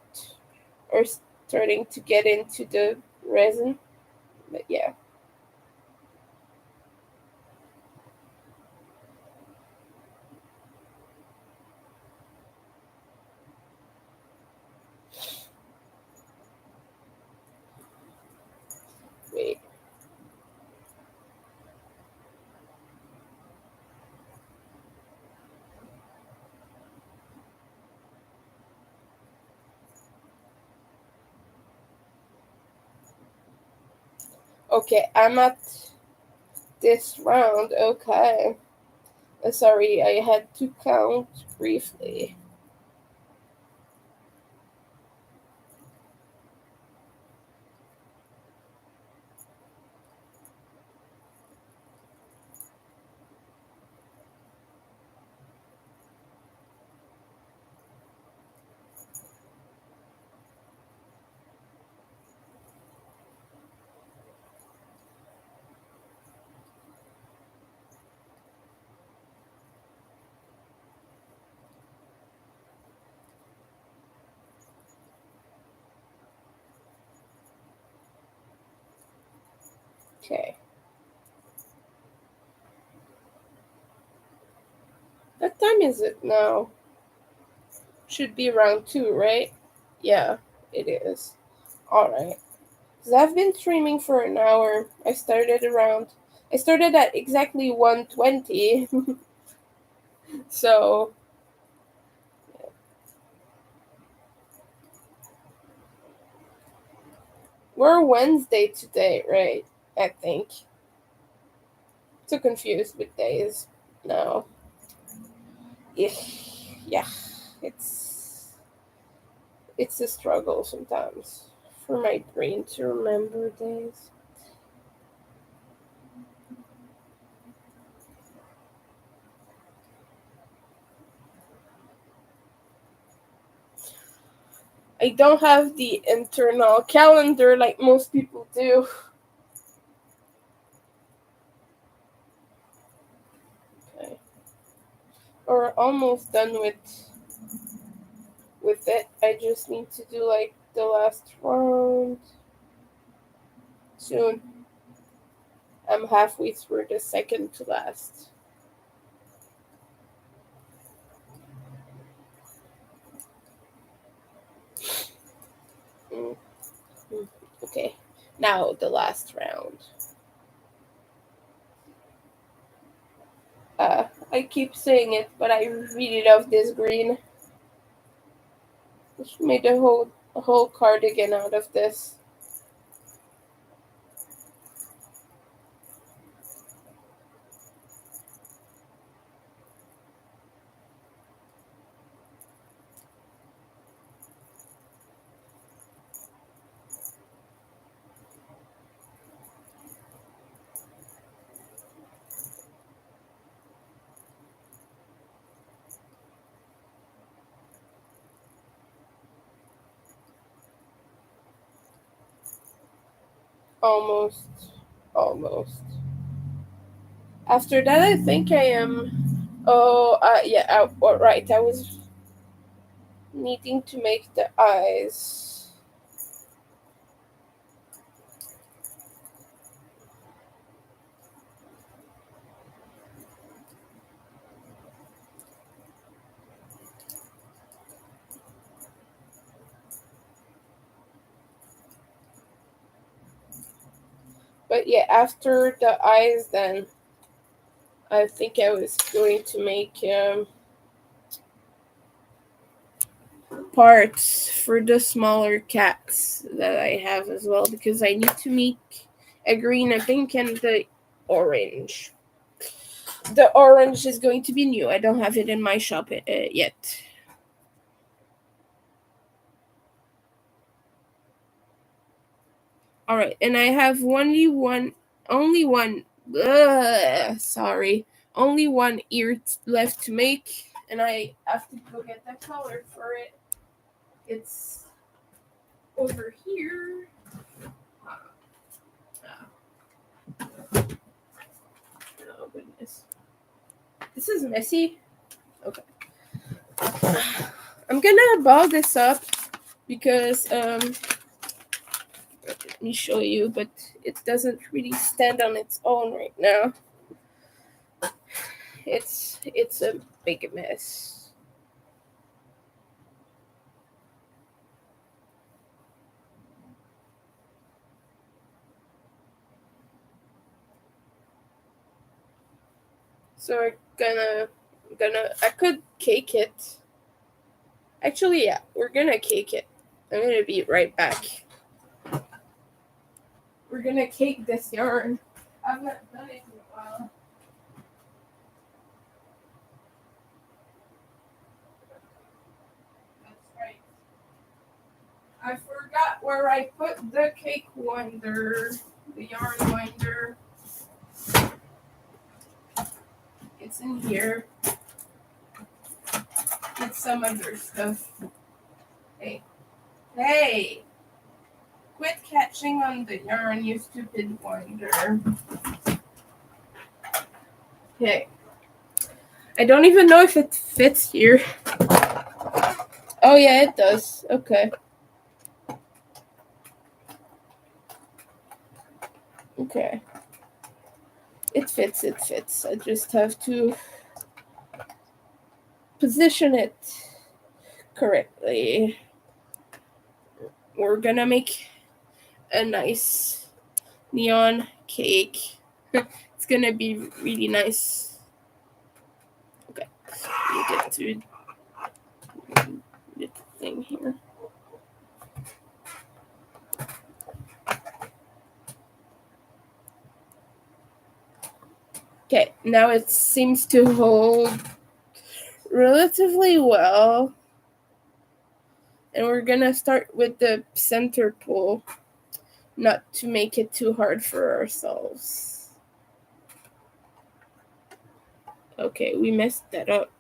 Speaker 1: are starting to get into the resin. But yeah, wait. Okay, I'm at this round. Okay. Sorry, I had to count briefly. Okay. What time is it now? Should be round two, right? Yeah, it is. Alright. Because I've been streaming for an hour. I started at exactly 1:20. So, we're Wednesday today, right? I think. Too confused with days now. Yeah, yeah, it's it's a struggle sometimes for my brain to remember days. I don't have the internal calendar like most people do. Okay. Or almost done with it. I just need to do like the last round soon. I'm halfway through the second to last. Mm, mm. Okay. Now the last round. I keep saying it, but I really love this green. Just made a whole cardigan out of this. Almost. Almost. After that, I think I am. Oh, yeah, right. I was needing to make the eyes. But yeah, after the eyes, then I think I was going to make parts for the smaller cats that I have as well, because I need to make a green, a pink, and the orange. The orange is going to be new. I don't have it in my shop yet. All right, and I have only one, sorry, only one ear left to make, and I have to go get the color for it. It's over here. Oh goodness, this is messy. Okay, I'm gonna ball this up because let me show you, but it doesn't really stand on its own right now. It's a big mess. So we're gonna I could cake it. Actually, yeah, we're gonna cake it. I'm gonna be right back. We're gonna cake this yarn. I've not done it in a while. That's right. I forgot where I put the cake winder, the yarn winder. It's in here. It's some other stuff. Hey. Hey! Quit catching on the yarn, you stupid winder. Okay. I don't even know if it fits here. Oh yeah, it does. Okay. Okay. It fits. I just have to position it correctly. We're gonna make a nice neon cake. It's gonna be really nice. Okay. You get to get the thing here. Okay, now it seems to hold relatively well. And we're gonna start with the center pull, not to make it too hard for ourselves. Okay, we messed that up.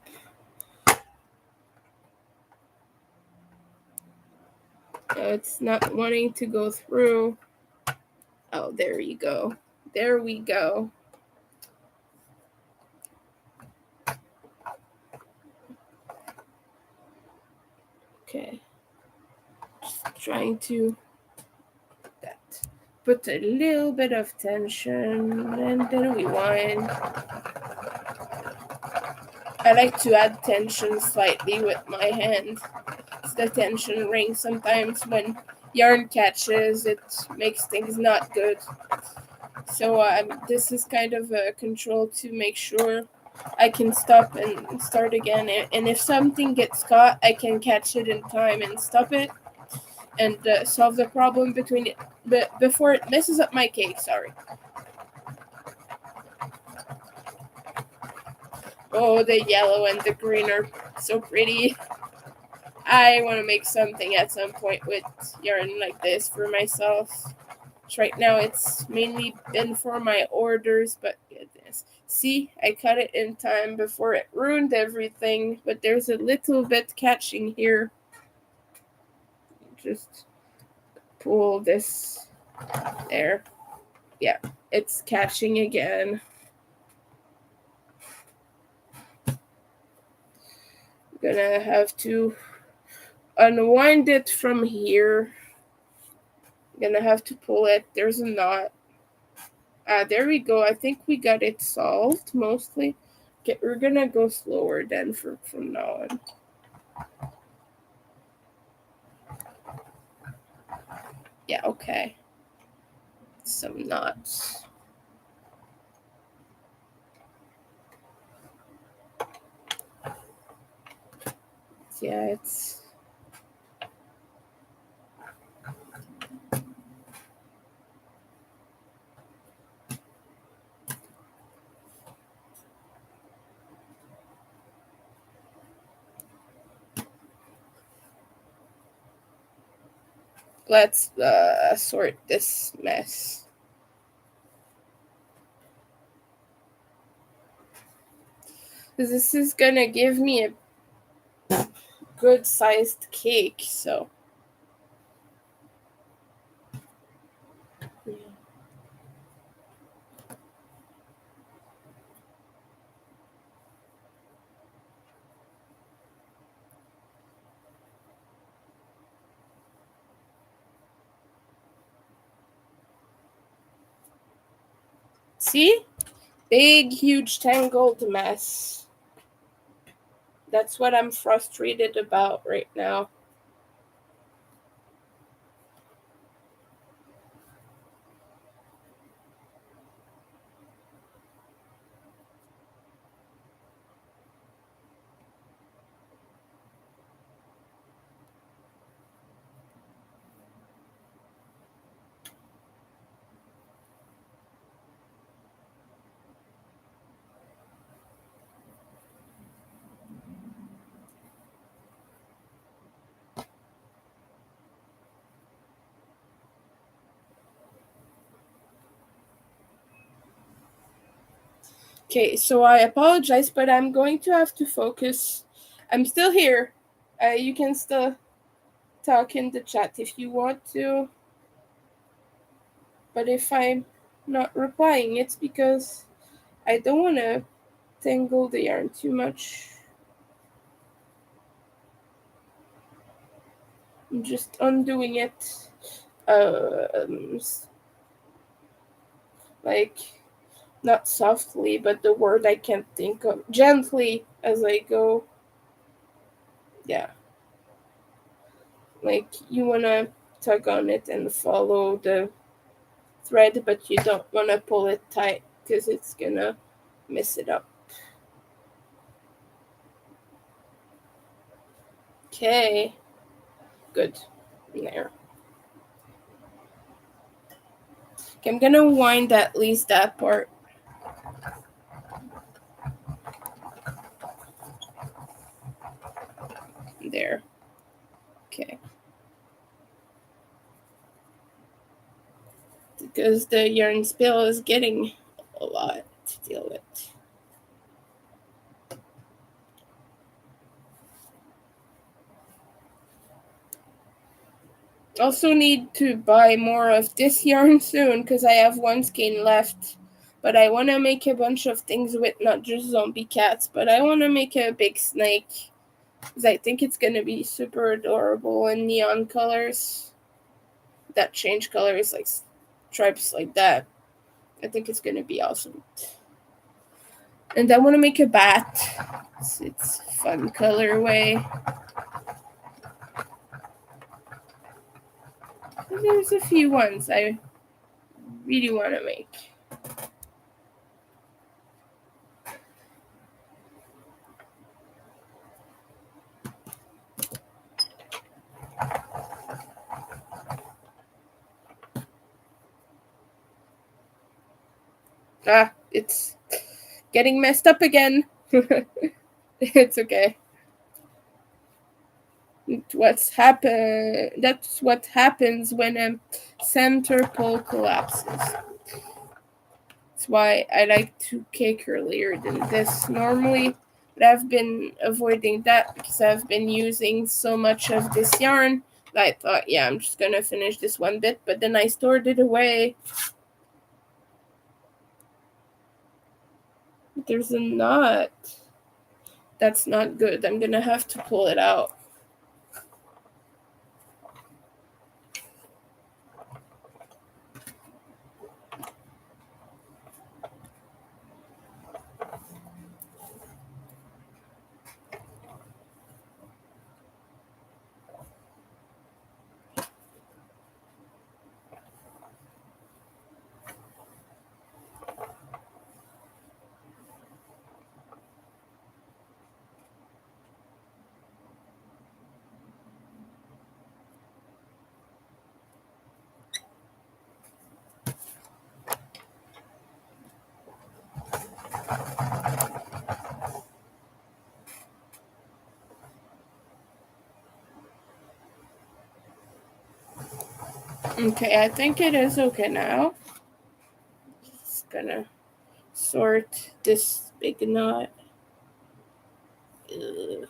Speaker 1: It's not wanting to go through. Oh, there you go. There we go. Okay. Just trying to put a little bit of tension and then we wind. I like to add tension slightly with my hand. It's the tension ring. Sometimes when yarn catches, it makes things not good. So this is kind of a control to make sure I can stop and start again. And if something gets caught, I can catch it in time and stop it and solve the problem before it messes up my cake. Sorry. Oh, the yellow and the green are so pretty. I want to make something at some point with yarn like this for myself. Right now it's mainly been for my orders, but goodness. See, I cut it in time before it ruined everything, but there's a little bit catching here. Just pull this there. Yeah, it's catching again. I'm gonna have to unwind it from here. I'm gonna have to pull it. There's a knot. There we go. I think we got it solved mostly. Okay, we're gonna go slower then from now on. Yeah, okay. some knots. Yeah, it's let's sort this mess. This is gonna give me a good sized cake, so yeah. See? Big, huge, tangled mess. That's what I'm frustrated about right now. Okay, so I apologize, but I'm going to have to focus. I'm still here. You can still talk in the chat if you want to. But if I'm not replying, it's because I don't want to tangle the yarn too much. I'm just undoing it. Like, not softly, but the word I can't think of. Gently as I go. Yeah. Like, you want to tug on it and follow the thread, but you don't want to pull it tight because it's gonna mess it up. Okay. Good. There. Okay, I'm gonna wind at least that part. There. Okay. Because the yarn spill is getting a lot to deal with. Also need to buy more of this yarn soon because I have one skein left. But I want to make a bunch of things with not just zombie cats, but I want to make a big snake because I think it's going to be super adorable in neon colors that change colors like stripes like that. I think it's going to be awesome. And I want to make a bat. It's fun colorway. There's a few ones I really want to make. It's getting messed up again. It's okay. That's what happens when a center pole collapses. That's why I like to cake earlier than this normally. But I've been avoiding that because I've been using so much of this yarn that I thought, yeah, I'm just gonna finish this one bit, but then I stored it away. There's a knot. That's not good. I'm gonna have to pull it out. Okay, I think it is okay now. Just gonna sort this big knot. Ugh.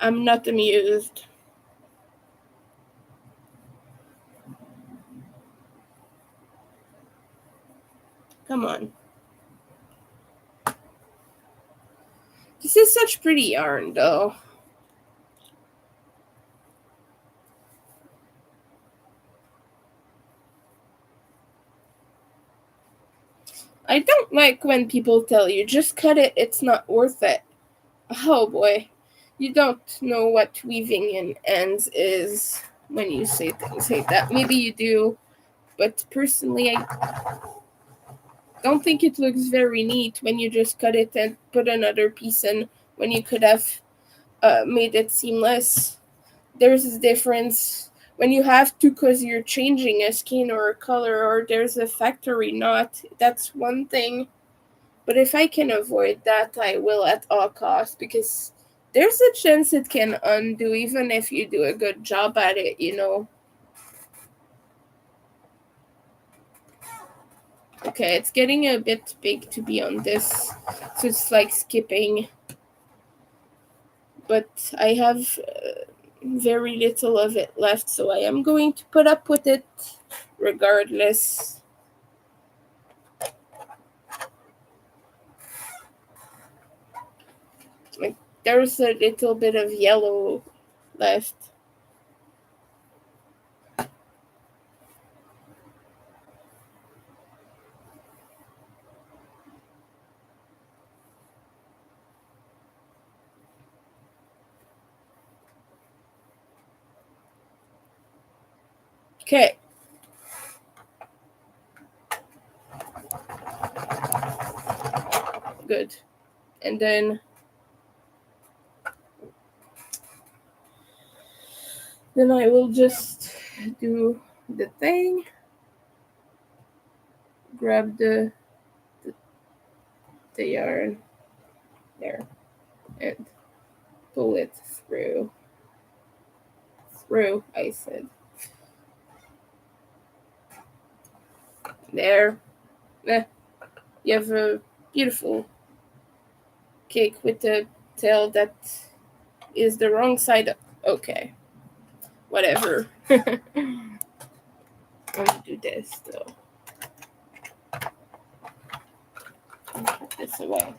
Speaker 1: I'm not amused. Come on. This is such pretty yarn, though. I don't like when people tell you, just cut it, it's not worth it. Oh boy. You don't know what weaving in ends is when you say things like that. Maybe you do, but personally, I don't think it looks very neat when you just cut it and put another piece in when you could have made it seamless. There's a difference when you have to because you're changing a skin or a color or there's a factory knot. That's one thing. But if I can avoid that, I will at all costs because there's a chance it can undo even if you do a good job at it, you know. Okay, it's getting a bit big to be on this, so it's like skipping. But I have very little of it left, so I am going to put up with it regardless. Like, there's a little bit of yellow left. Okay. Good. And then I will just do the thing. Grab the yarn there and pull it through. Through, I said. There. Eh, you have a beautiful cake with the tail that is the wrong side up. Okay. Whatever. I'm gonna do this though. Put this away.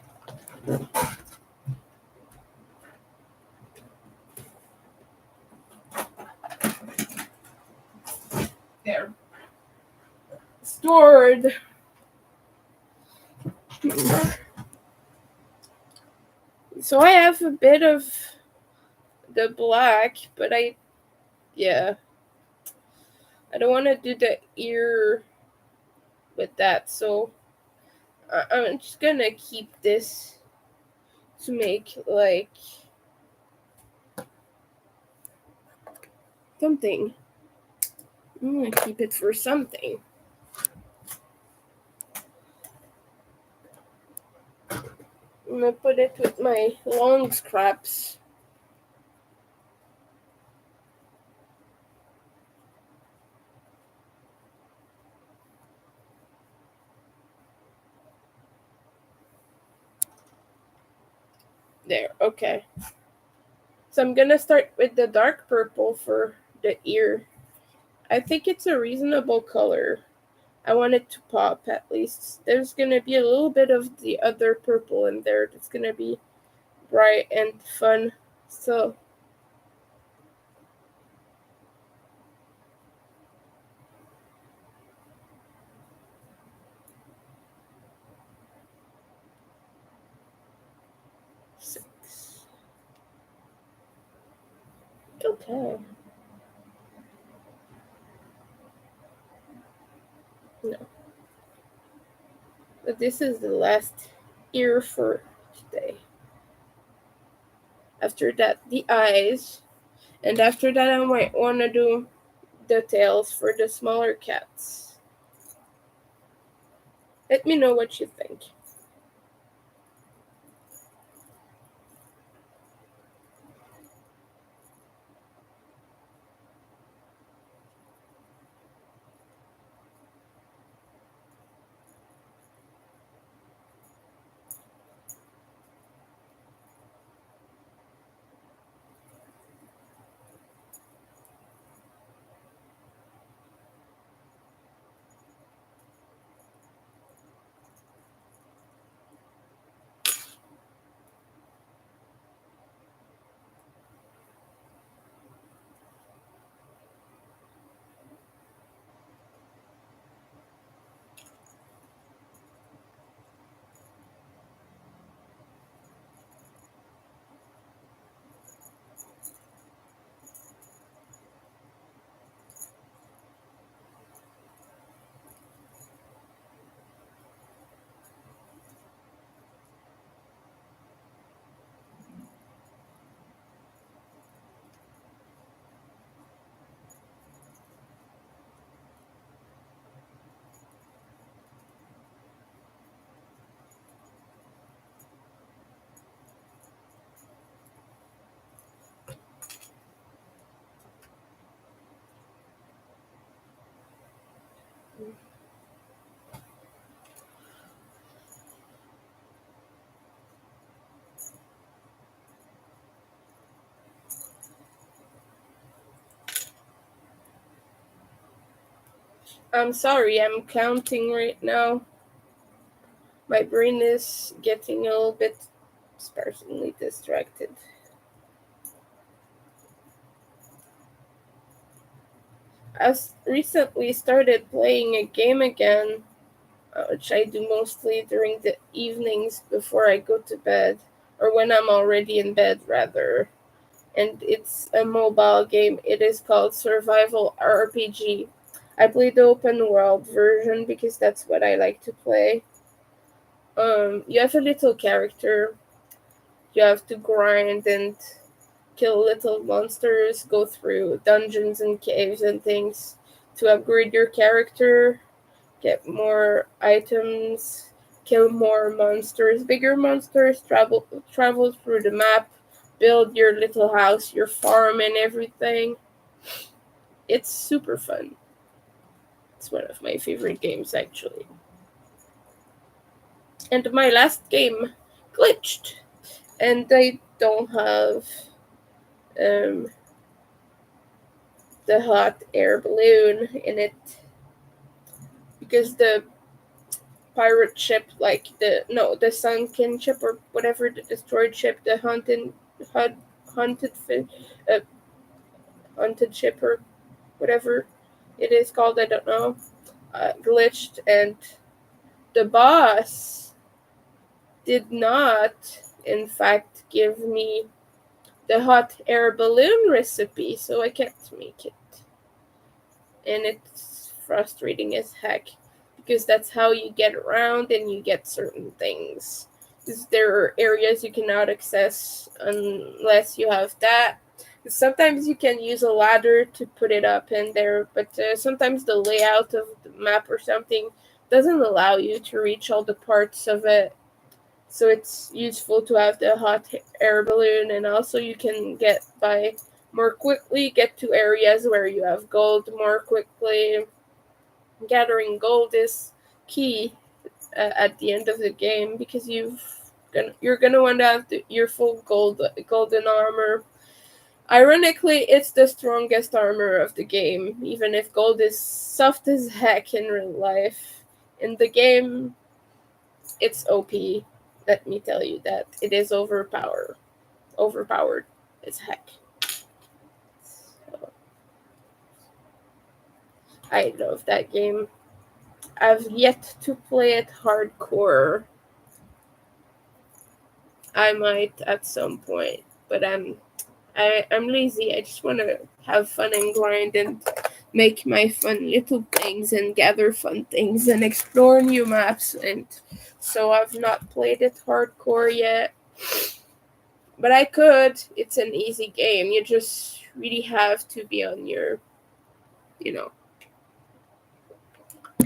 Speaker 1: There. Stored. So I have a bit of the black, but yeah. I don't want to do the ear with that, so I'm just gonna keep this to make like something. I'm gonna keep it for something. I'm gonna put it with my long scraps. There, okay. So I'm gonna start with the dark purple for the ear. I think it's a reasonable color. I want it to pop at least. There's gonna be a little bit of the other purple in there that's gonna be bright and fun. So six. Okay. No. But this is the last ear for today. After that, the eyes. And after that, I might want to do the tails for the smaller cats. Let me know what you think. I'm sorry, I'm counting right now. My brain is getting a little bit sparsely distracted. I've recently started playing a game again, which I do mostly during the evenings before I go to bed, or when I'm already in bed, rather. And it's a mobile game. It is called Survival RPG. I play the open world version because that's what I like to play. You have a little character. You have to grind and kill little monsters, go through dungeons and caves and things to upgrade your character, get more items, kill more monsters, bigger monsters, travel through the map, build your little house, your farm and everything. It's super fun. It's one of my favorite games actually. And my last game glitched and I don't have um, the hot air balloon in it because the pirate ship, like the sunken ship or whatever, the destroyed ship, the hunt, haunted uh, haunted ship or whatever it is called, I don't know, glitched, and the boss did not, in fact, give me the hot air balloon recipe, so I can't make it. And it's frustrating as heck because that's how you get around and you get certain things. Because there are areas you cannot access unless you have that. Sometimes you can use a ladder to put it up in there, but sometimes the layout of the map or something doesn't allow you to reach all the parts of it. So it's useful to have the hot air balloon, and also you can get by more quickly, get to areas where you have gold more quickly. Gathering gold is key at the end of the game because you're gonna want to have your full golden armor. Ironically, it's the strongest armor of the game, even if gold is soft as heck in real life. In the game, it's OP. Let me tell you that it is overpowered as heck. So, I love that game. I've yet to play it hardcore. I might at some point, but I'm lazy. I just want to have fun and grind and make my fun little things and gather fun things and explore new maps, and so I've not played it hardcore yet. But I could. It's an easy game. You just really have to be you know,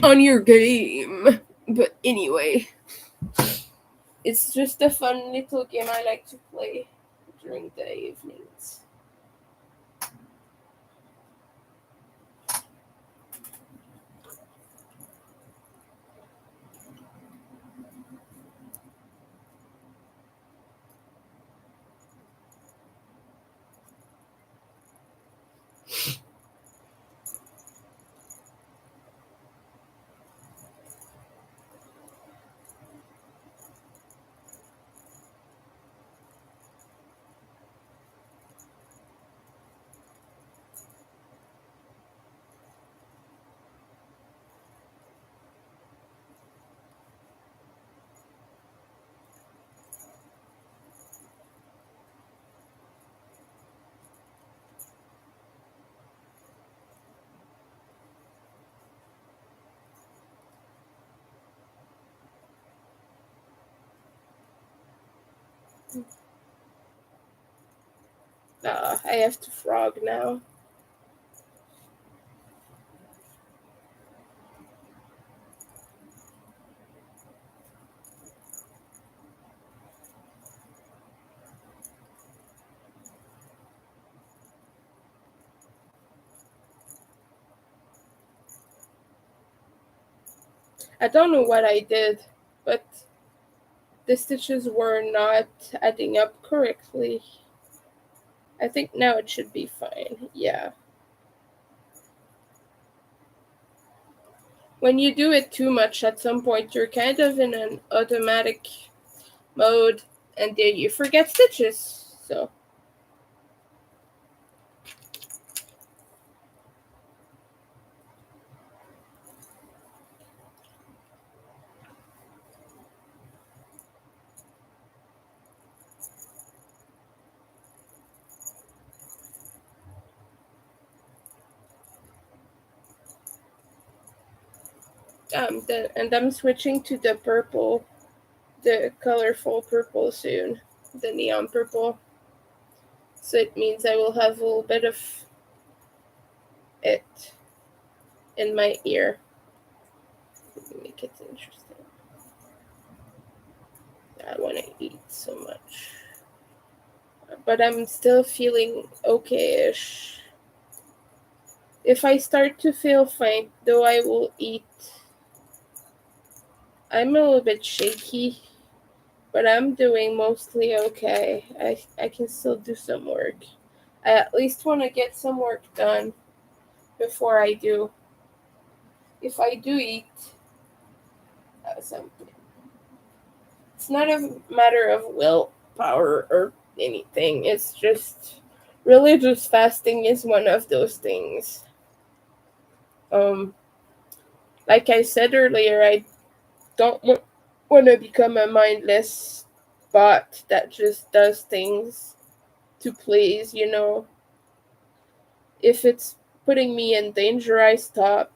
Speaker 1: on your game. But anyway, it's just a fun little game I like to play during the evenings. I have to frog now. I don't know what I did, but the stitches were not adding up correctly. I think now it should be fine. Yeah. When you do it too much at some point, you're kind of in an automatic mode and then you forget stitches. So and I'm switching to the purple, the colorful purple soon, the neon purple. So it means I will have a little bit of it in my ear. Make it interesting. I want to eat so much, but I'm still feeling okay-ish. If I start to feel faint, though, I will eat. I'm a little bit shaky, but I'm doing mostly okay. I can still do some work. I at least want to get some work done before I do. If I do eat something, it's not a matter of willpower or anything. It's just religious fasting is one of those things. Um, like I said earlier, I don't want to become a mindless bot that just does things to please, you know. If it's putting me in danger, I stop.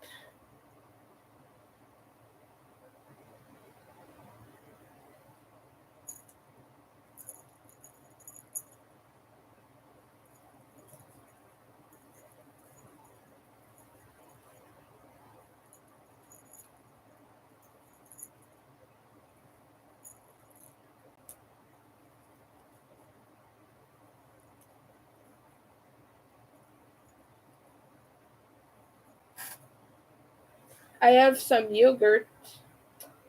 Speaker 1: I have some yogurt.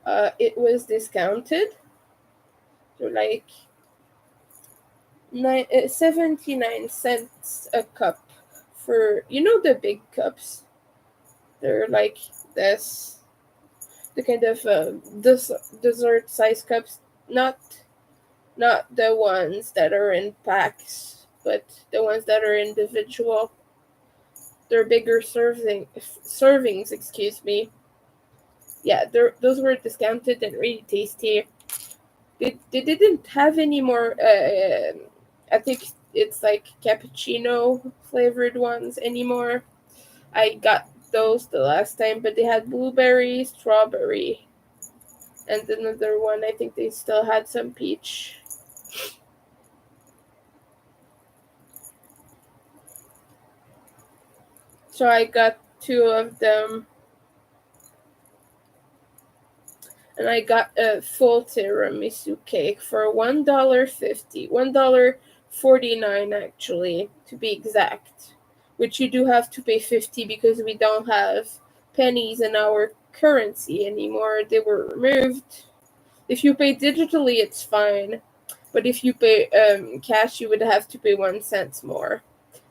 Speaker 1: It was discounted. So like 79 cents a cup for, you know, the big cups. They're like this, the kind of dessert size cups, not the ones that are in packs, but the ones that are individual. They're bigger servings, excuse me. Yeah, those were discounted and really tasty. They didn't have any more. I think it's like cappuccino flavored ones anymore. I got those the last time, but they had blueberry, strawberry, and another one. I think they still had some peach. So I got two of them, and I got a full tiramisu cake for $1.50, $1.49 actually, to be exact. Which you do have to pay 50 because we don't have pennies in our currency anymore. They were removed. If you pay digitally, it's fine, but if you pay cash, you would have to pay 1 cent more.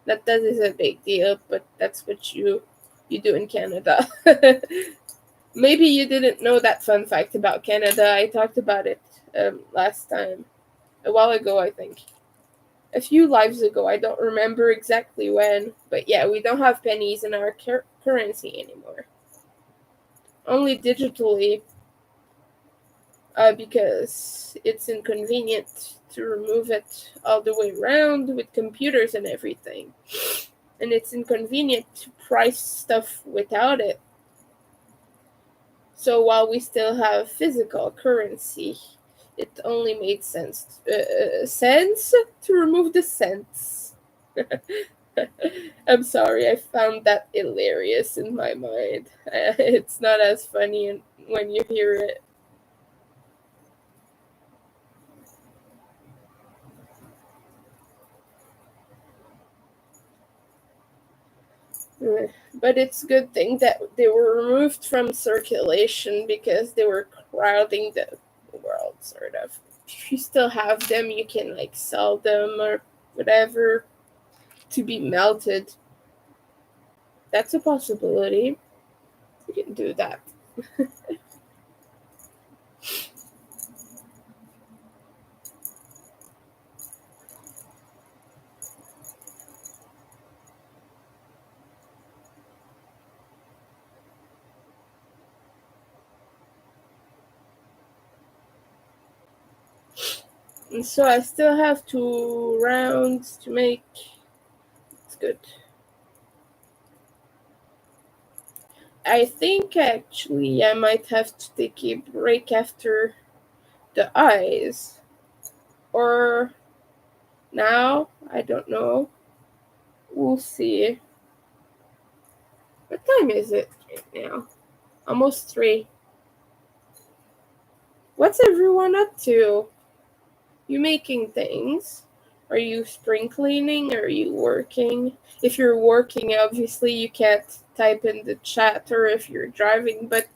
Speaker 1: That is a big deal, but that's what you do in Canada. Maybe you didn't know that fun fact about Canada. I talked about it last time, a while ago, I think. A few lives ago, I don't remember exactly when, but yeah, we don't have pennies in our currency anymore. Only digitally, because it's inconvenient to remove it all the way around with computers and everything. And it's inconvenient to price stuff without it. So while we still have physical currency, it only made sense to remove the cents. I'm sorry, I found that hilarious in my mind. It's not as funny when you hear it. But it's a good thing that they were removed from circulation because they were crowding the world, sort of. If you still have them, you can like sell them or whatever to be melted. That's a possibility. You can do that. And so I still have 2 rounds to make. It's good. I think actually I might have to take a break after the eyes. Or now, I don't know. We'll see. What time is it right now? Almost 3. What's everyone up to? You making things? Are you spring cleaning? Are you working? If you're working, obviously you can't type in the chat, or if you're driving, but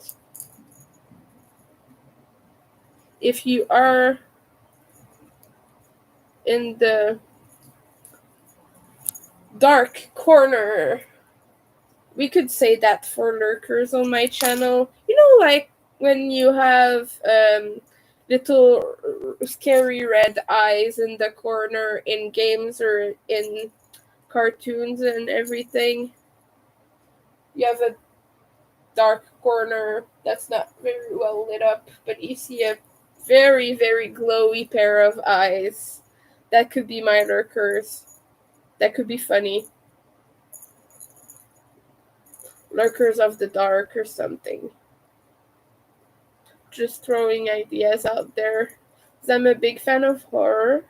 Speaker 1: if you are in the dark corner, we could say that for lurkers on my channel. You know, like when you have little scary red eyes in the corner in games or in cartoons and everything. You have a dark corner that's not very well lit up, but you see a very, very glowy pair of eyes. That could be my lurkers. That could be funny. Lurkers of the dark or something. Just throwing ideas out there. 'Cause I'm a big fan of horror.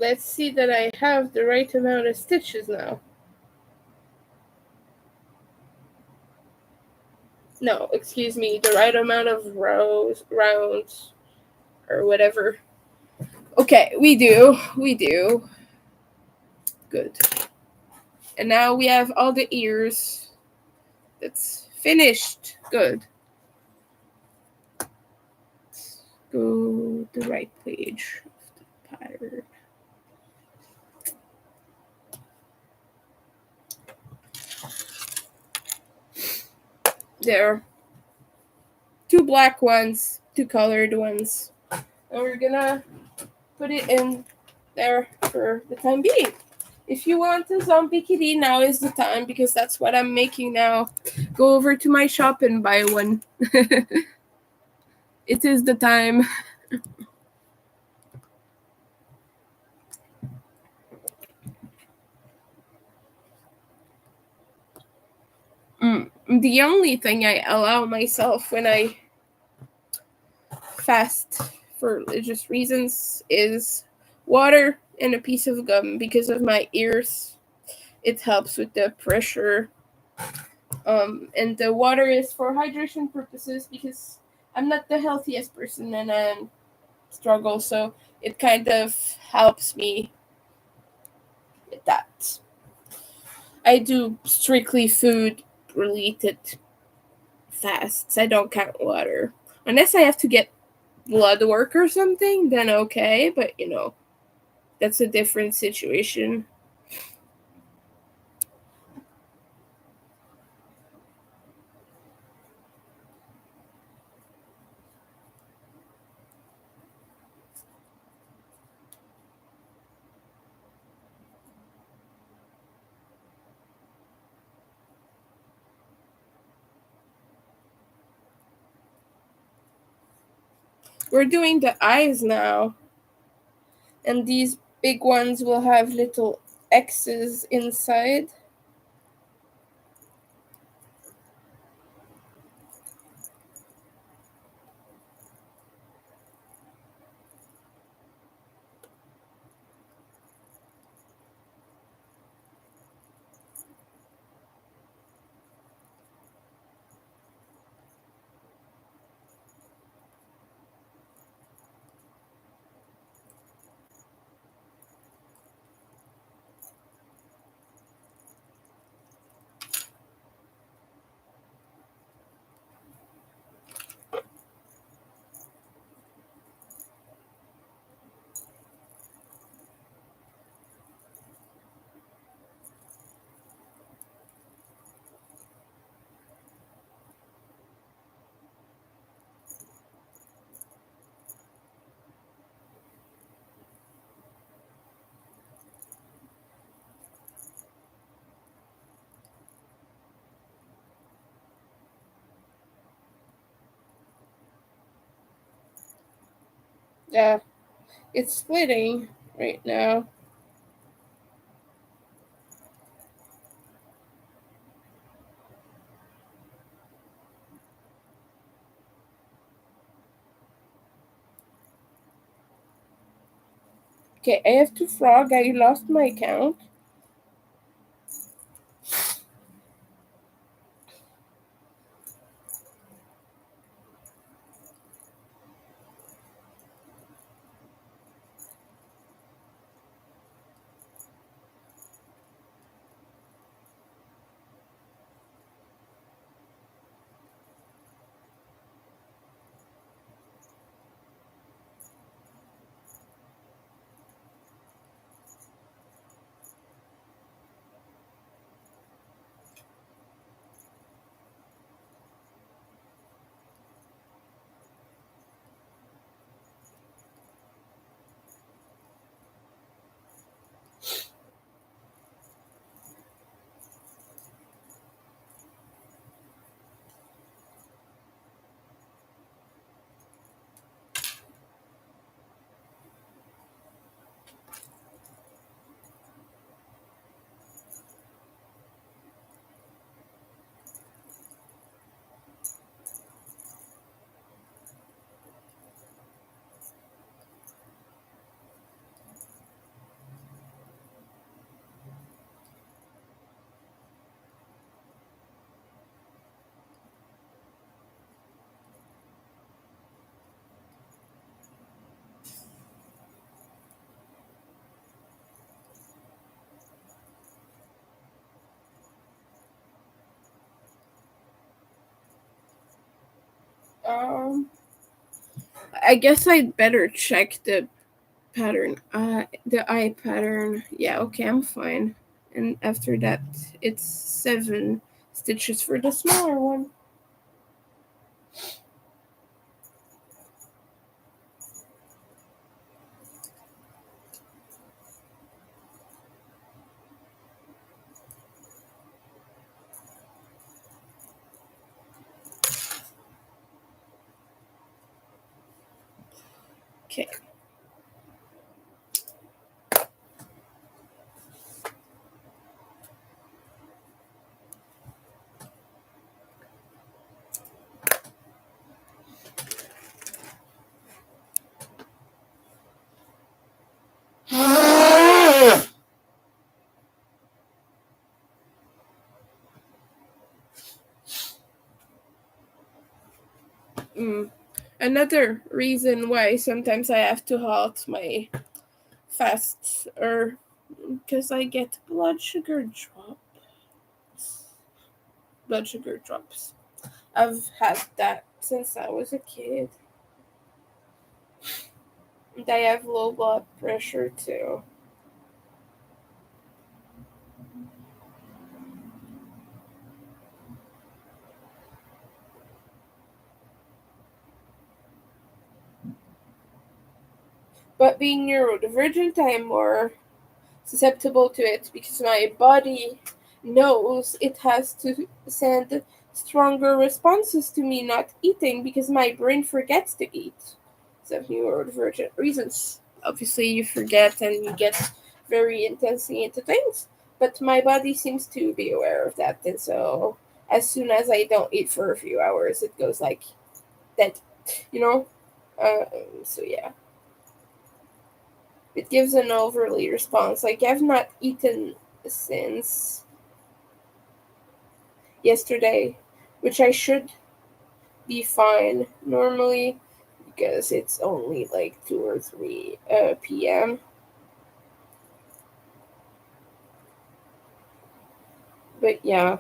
Speaker 1: Let's see that I have the right amount of stitches now. No, excuse me, the right amount of rounds, or whatever. Okay, we do. Good. And now we have all the ears. That's finished. Good. Let's go the right page of the pattern. There. 2 black ones, 2 colored ones. And we're gonna put it in there for the time being. If you want a zombie kitty, now is the time, because that's what I'm making now. Go over to my shop and buy one. It is the time. The only thing I allow myself when I fast for religious reasons is water and a piece of gum because of my ears. It helps with the pressure. And the water is for hydration purposes because I'm not the healthiest person and I struggle, so it kind of helps me with that. I do strictly food related fasts. I don't count water. Unless I have to get blood work or something, then okay, but that's a different situation. We're doing the eyes now. And these big ones will have little X's inside. Yeah, it's splitting right now. Okay, I have to frog. I lost my count. Um, I guess I'd better check the pattern. The eye pattern. Yeah, okay, I'm fine. And after that, it's 7 stitches for the smaller one. Okay. Mm. Another reason why sometimes I have to halt my fasts, or because I get blood sugar drops. I've had that since I was a kid. And I have low blood pressure too. But being neurodivergent, I am more susceptible to it because my body knows it has to send stronger responses to me not eating because my brain forgets to eat. of neurodivergent reasons. Obviously, you forget and you get very intensely into things, but my body seems to be aware of that, and so as soon as I don't eat for a few hours, it goes like dead, you know? So yeah. It gives an overly response. Like, I've not eaten since yesterday, which I should be fine normally because it's only like 2 or 3 p.m. But yeah,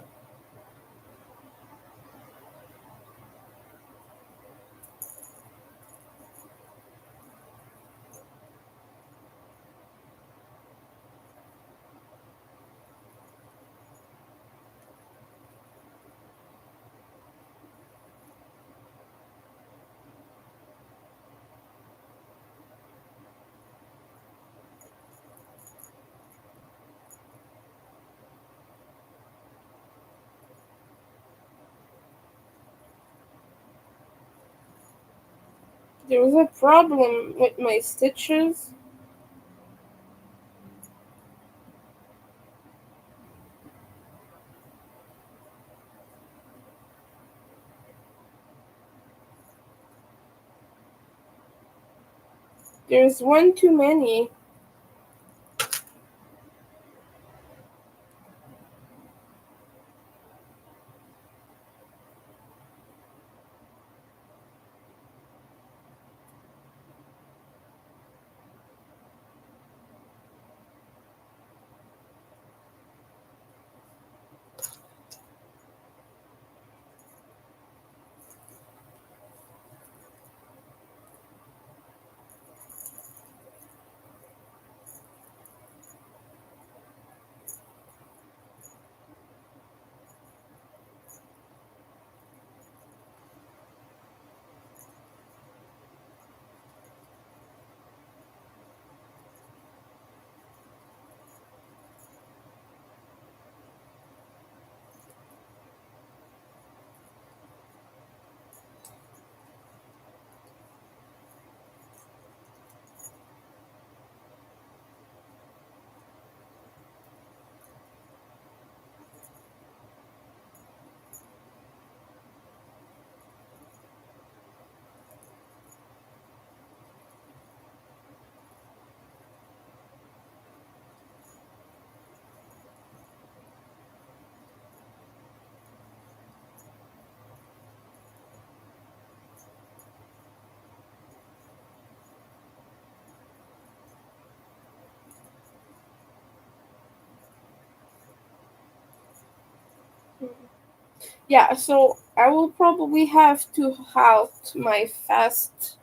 Speaker 1: there was a problem with my stitches. There's one too many. Yeah, so I will probably have to halt my fast.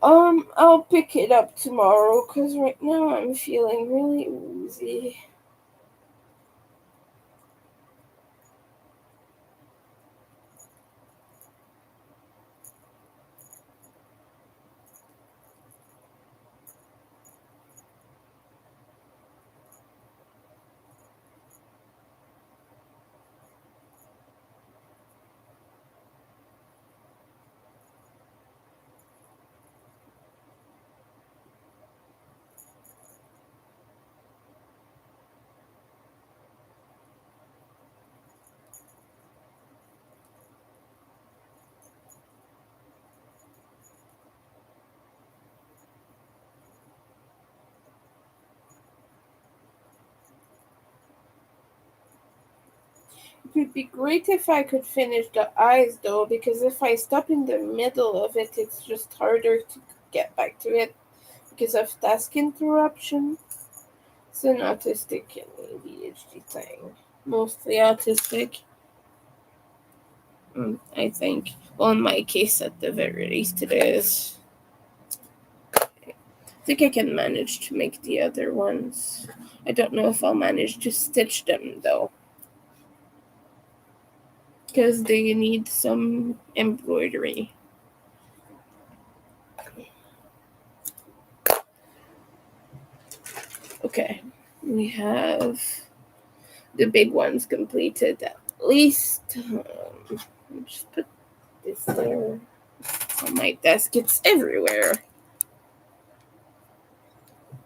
Speaker 1: I'll pick it up tomorrow because right now I'm feeling really woozy. It would be great if I could finish the eyes though, because if I stop in the middle of it, it's just harder to get back to it because of task interruption. It's an autistic and ADHD thing. Mostly autistic, I think. Well, in my case, at the very least, it is. I think I can manage to make the other ones. I don't know if I'll manage to stitch them though, because they need some embroidery. Okay, we have the big ones completed at least. Just put this there. on my desk. It's everywhere.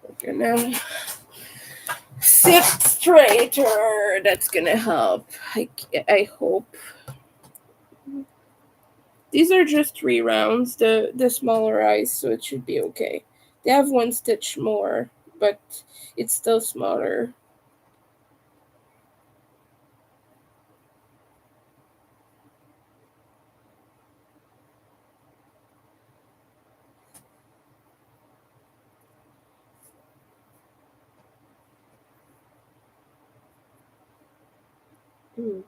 Speaker 1: We're gonna sit straighter. That's gonna help. I hope. These are just 3 rounds, the smaller eyes, so it should be okay. They have 1 stitch more, but it's still smaller. Mm.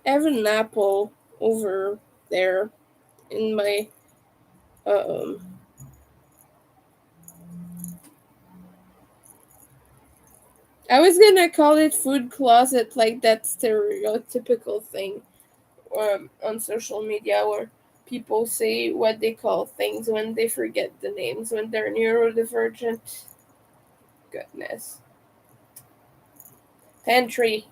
Speaker 1: I have an apple over there in my um I was gonna call it food closet, like that stereotypical thing on social media where people say what they call things when they forget the names when they're neurodivergent. Goodness. Pantry.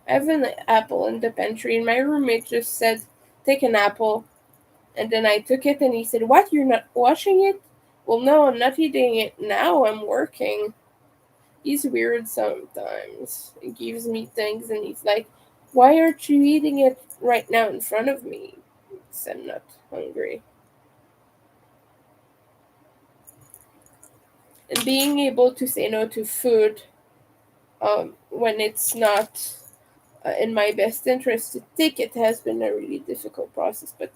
Speaker 1: I have an apple in the pantry, and my roommate just said, "Take an apple." And then I took it, and he said, "What? You're not washing it?" Well, no, I'm not eating it now. I'm working. He's weird sometimes. He gives me things, and he's like, "Why aren't you eating it right now in front of me?" Because I'm not hungry. And being able to say no to food when it's not in my best interest to take it has been a really difficult process, but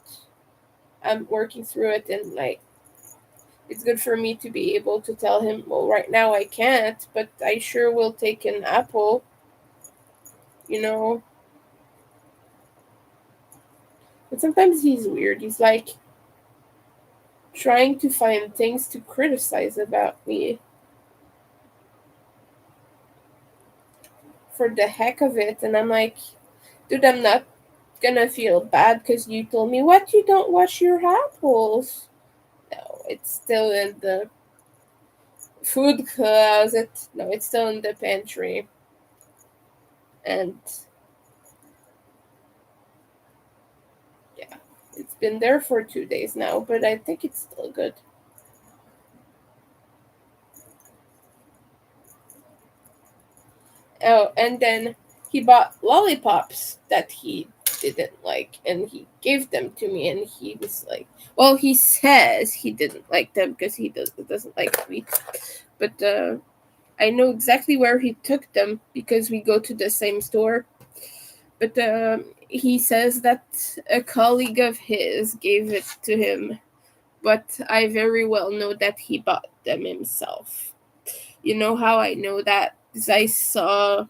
Speaker 1: I'm working through it, and like it's good for me to be able to tell him, well, right now I can't, but I sure will take an apple, you know. But sometimes he's weird. He's like trying to find things to criticize about me for the heck of it, and I'm like, dude, I'm not gonna feel bad because you told me what, you don't wash your apples. No, it's still in the food closet. No, it's still in the pantry. And yeah, it's been there for 2 days now, but I think it's still good. Oh, and then he bought lollipops that he didn't like, and he gave them to me, and he was like, well, he says he didn't like them because he doesn't like sweets. But I know exactly where he took them because we go to the same store. But he says that a colleague of his gave it to him, but I very well know that he bought them himself. You know how I know that? Because I saw.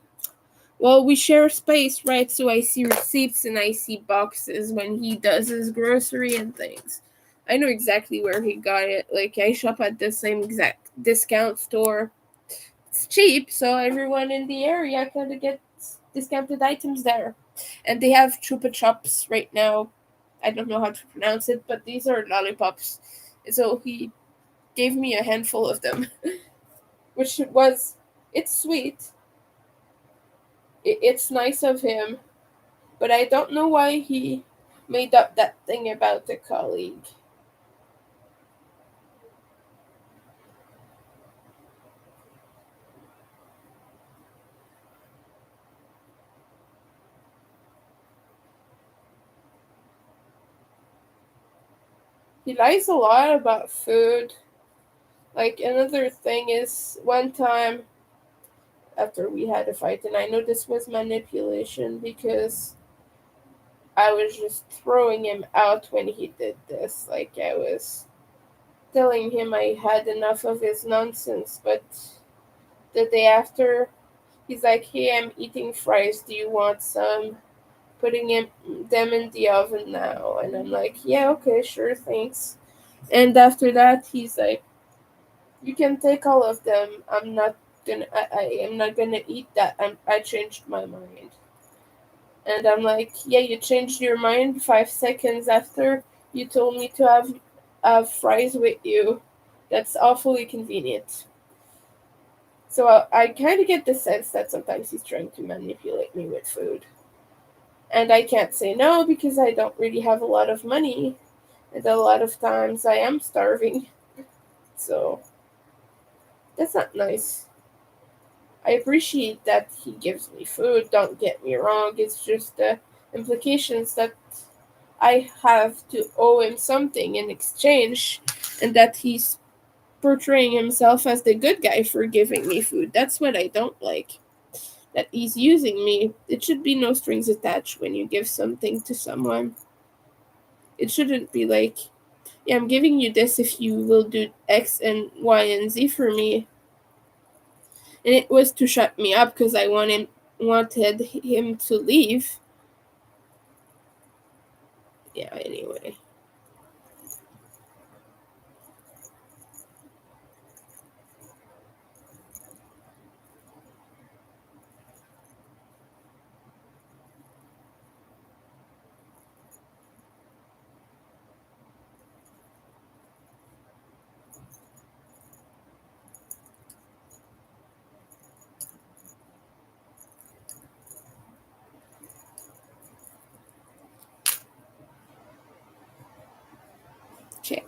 Speaker 1: Well, we share space, right? So I see receipts and I see boxes when he does his grocery and things. I know exactly where he got it. Like, I shop at the same exact discount store. It's cheap, so everyone in the area kind of gets discounted items there. And they have chupa chups right now. I don't know how to pronounce it, but these are lollipops. So he gave me a handful of them, which was, it's sweet. It's nice of him, but I don't know why he made up that thing about the colleague. He lies a lot about food. Like, another thing is, one time after we had a fight, and I know this was manipulation because I was just throwing him out when he did this. Like, I was telling him I had enough of his nonsense, but the day after, he's like, "Hey, I'm eating fries. Do you want some?" Them in the oven now. And I'm like, "Yeah, okay, sure, thanks." And after that, he's like, "You can take all of them. I'm not I am not gonna eat that. I changed my mind. And I'm like, yeah, you changed your mind 5 seconds after you told me to have fries with you. That's awfully convenient. So I kind of get the sense that sometimes he's trying to manipulate me with food. And I can't say no because I don't really have a lot of money. And a lot of times I am starving. So that's not nice. I appreciate that he gives me food, don't get me wrong. It's just the implications that I have to owe him something in exchange, and that he's portraying himself as the good guy for giving me food. That's what I don't like. That he's using me. It should be no strings attached when you give something to someone. It shouldn't be like, yeah, I'm giving you this if you will do X and Y and Z for me. And it was to shut me up because I wanted him to leave. Yeah, anyway. Okay.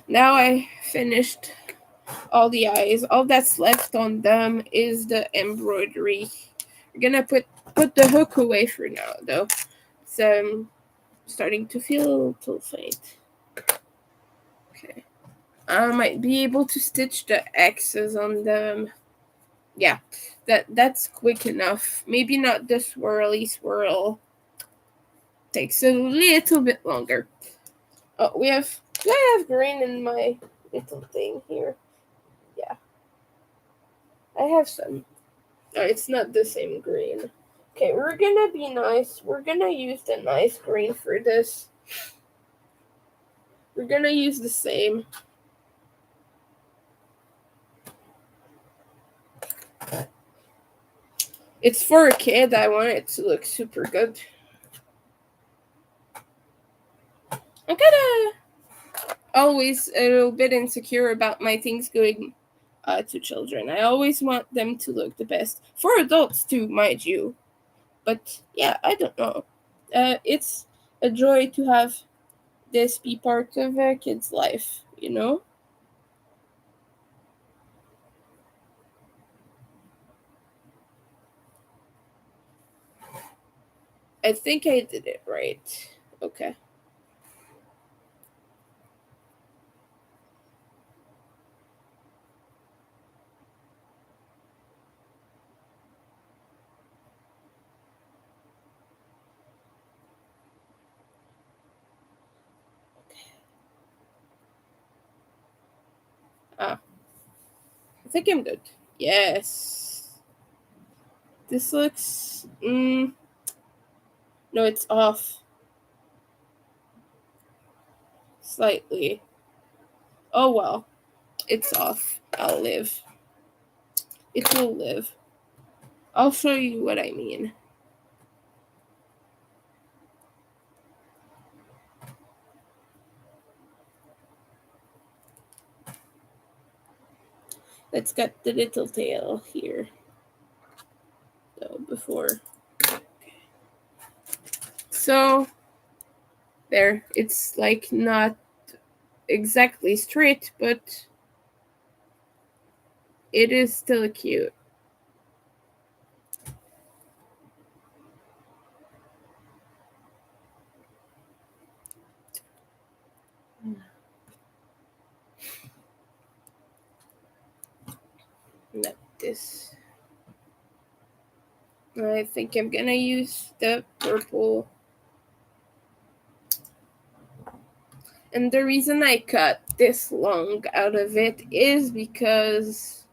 Speaker 1: Now I finished all the eyes. All that's left on them is the embroidery. We're gonna put the hook away for now, though. So I'm starting to feel a little faint. Okay. I might be able to stitch the X's on them. Yeah, that's quick enough. Maybe not the swirly swirl. Takes a little bit longer. Oh, do I have green in my little thing here? Yeah, I have some. Oh, it's not the same green. Okay, we're gonna be nice. We're gonna use the nice green for this. We're gonna use the same. It's for a kid. I want it to look super good. I'm kind of always a little bit insecure about my things going to children. I always want them to look the best. For adults too, mind you. But yeah, I don't know. It's a joy to have this be part of a kid's life, you know? I think I did it right. Okay. Ah, I think I'm good. Yes. This looks. No, it's off. Slightly. Oh well. It's off. I'll live. It will live. I'll show you what I mean. Let's get the little tail here. So before. So there. It's like not exactly straight, but it is still cute. Not this. I think I'm gonna use the purple. And the reason I cut this long out of it is because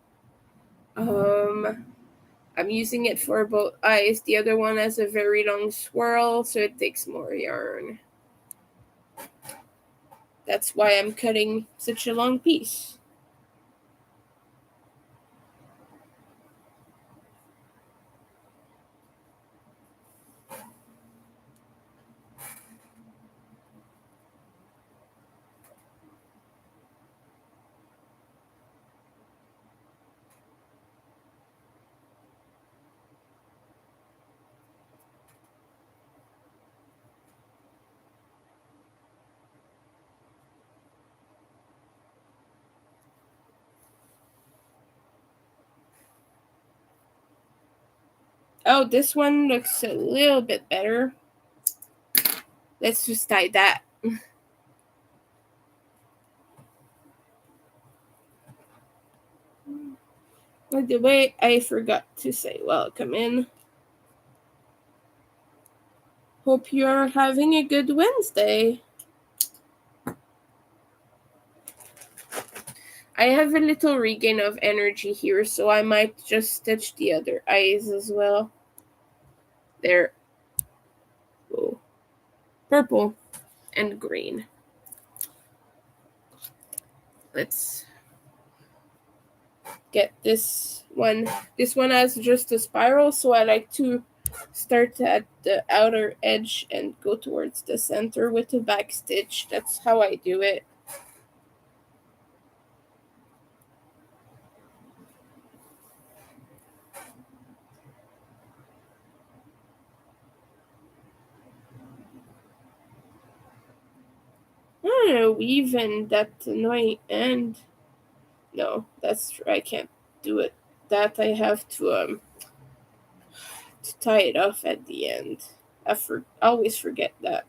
Speaker 1: I'm using it for both eyes. The other one has a very long swirl, so it takes more yarn. That's why I'm cutting such a long piece. Oh, this one looks a little bit better. Let's just tie that. By the way, I forgot to say welcome in. Hope you're having a good Wednesday. I have a little regain of energy here, so I might just stitch the other eyes as well. There. Whoa. Purple and green. Let's get this one. This one has just a spiral, so I like to start at the outer edge and go towards the center with a back stitch. That's how I do it. I don't know, weave in that annoying end. No, that's true. I can't do it. That I have to tie it off at the end. Always forget that.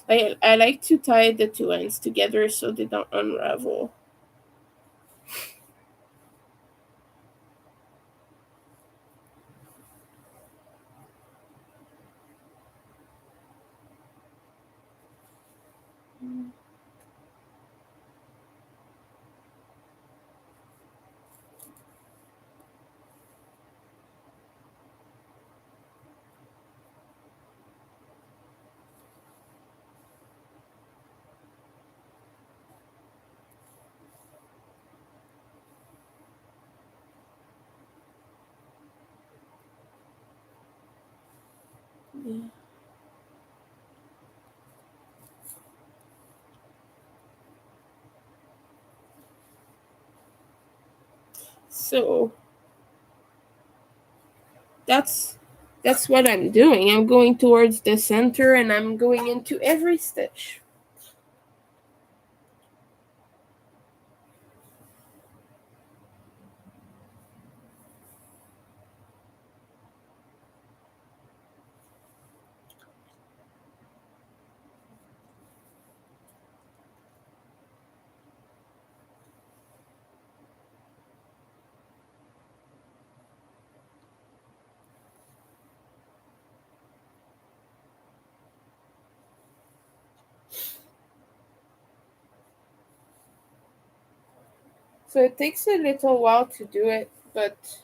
Speaker 1: I like to tie the two ends together so they don't unravel. Yeah. So that's what I'm doing. I'm going towards the center and I'm going into every stitch. So it takes a little while to do it, but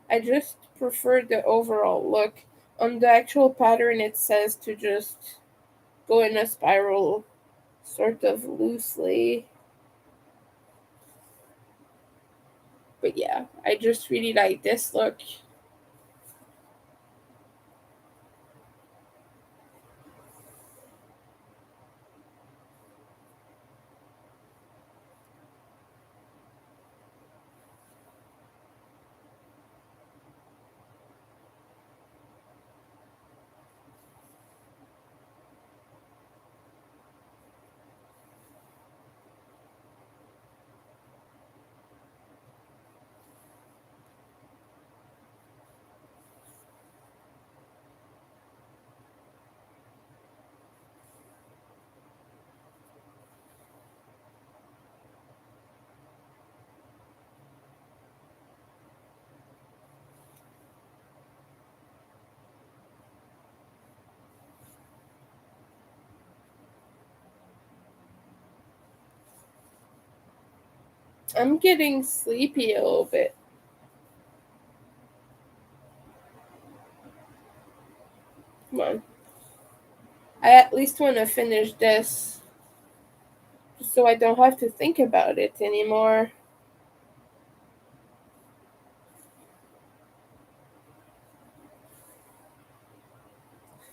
Speaker 1: I just prefer the overall look. On the actual pattern, it says to just go in a spiral sort of loosely. But yeah, I just really like this look. I'm getting sleepy a little bit. Come on. I at least want to finish this so I don't have to think about it anymore.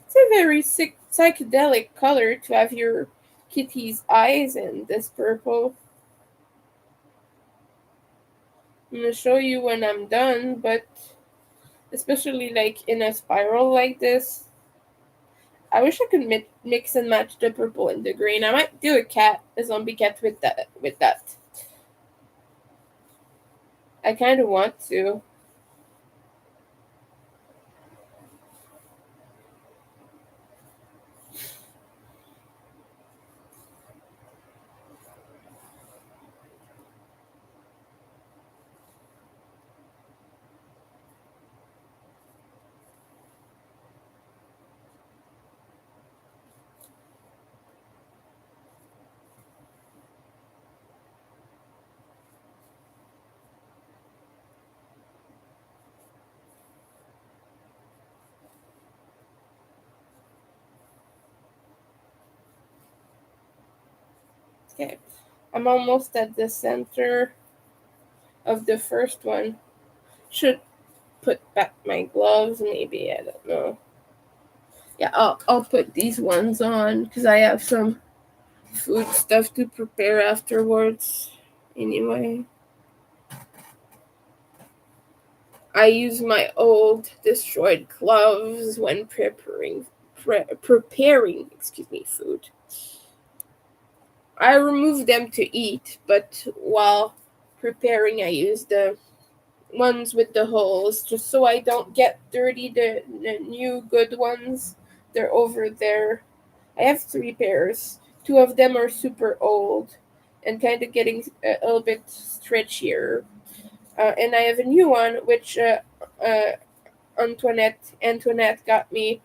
Speaker 1: It's a very psychedelic color to have your kitty's eyes in this purple. I'm gonna show you when I'm done, but especially like in a spiral like this, I wish I could mix and match the purple and the green. I might do a zombie cat with that. I kind of want to. Okay. I'm almost at the center of the first one. Should put back my gloves, maybe. I don't know. Yeah, I'll put these ones on because I have some food stuff to prepare afterwards. Anyway, I use my old destroyed gloves when preparing food. I remove them to eat, but while preparing, I use the ones with the holes just so I don't get dirty. The new good ones, they're over there. I have 3 pairs. 2 of them are super old and kind of getting a little bit stretchier. And I have a new one, which uh, Antoinette got me.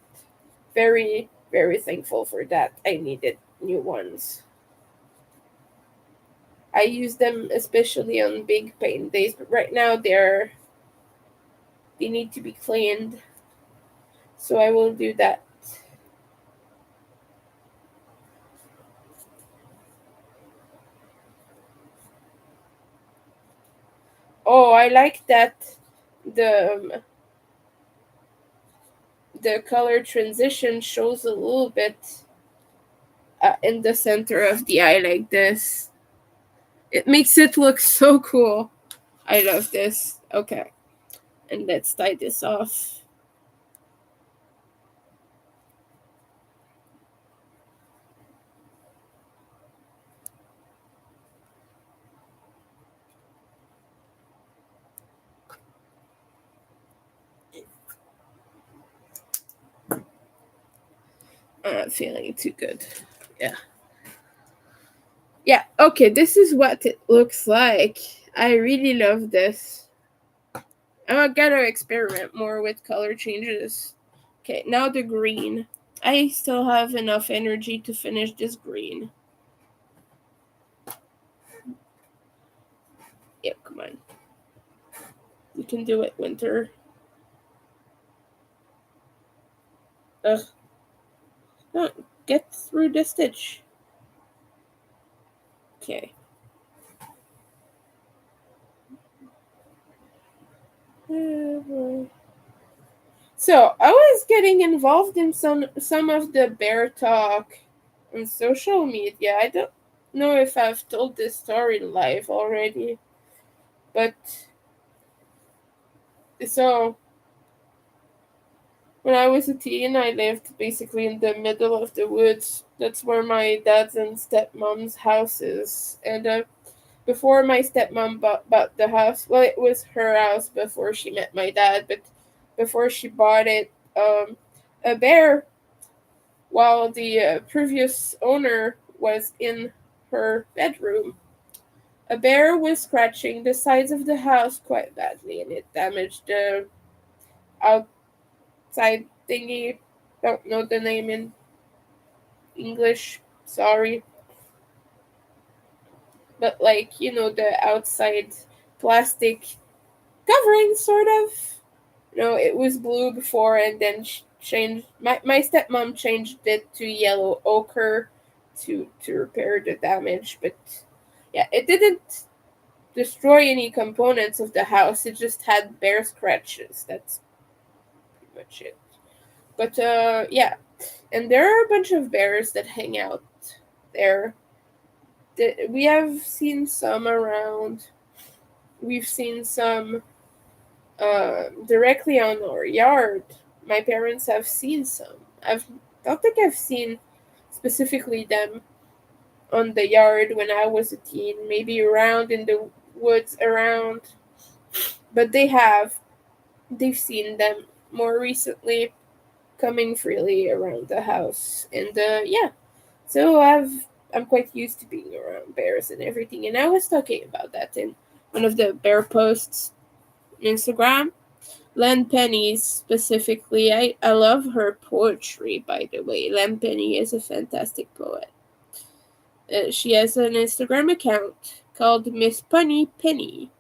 Speaker 1: Very, very thankful for that. I needed new ones. I use them especially on big paint days, but right now they need to be cleaned. So I will do that. Oh, I like that the the color transition shows a little bit in the center of the eye like this. It makes it look so cool. I love this. Okay, and let's tie this off. I'm not feeling too good. Yeah. Yeah, okay, this is what it looks like. I really love this. I'm gonna experiment more with color changes. Okay, now the green. I still have enough energy to finish this green. Yeah, come on. You can do it, Winter. Ugh. No, get through the stitch. Okay. So I was getting involved in some of the bear talk on social media. I don't know if I've told this story live already, but so when I was a teen, I lived basically in the middle of the woods. That's where my dad's and stepmom's house is. And before my stepmom bought the house, well, it was her house before she met my dad, but before she bought it, a bear, while the previous owner was in her bedroom, a bear was scratching the sides of the house quite badly, and it damaged the outside thingy. Don't know the name in English. Sorry. But like, the outside plastic covering, sort of. It was blue before and then changed. My stepmom changed it to yellow ochre to repair the damage. But yeah, it didn't destroy any components of the house. It just had bare scratches. That's pretty much it. But yeah, and there are a bunch of bears that hang out there. We have seen some around. We've seen some directly on our yard. My parents have seen some. Don't think I've seen specifically them on the yard when I was a teen. Maybe around in the woods around, but they've seen them more recently coming freely around the house, and yeah. So I'm quite used to being around bears and everything. And I was talking about that in one of the bear posts on Instagram. Len Penny specifically, I love her poetry, by the way. Len Penny is a fantastic poet. She has an Instagram account called Miss Punny Penny.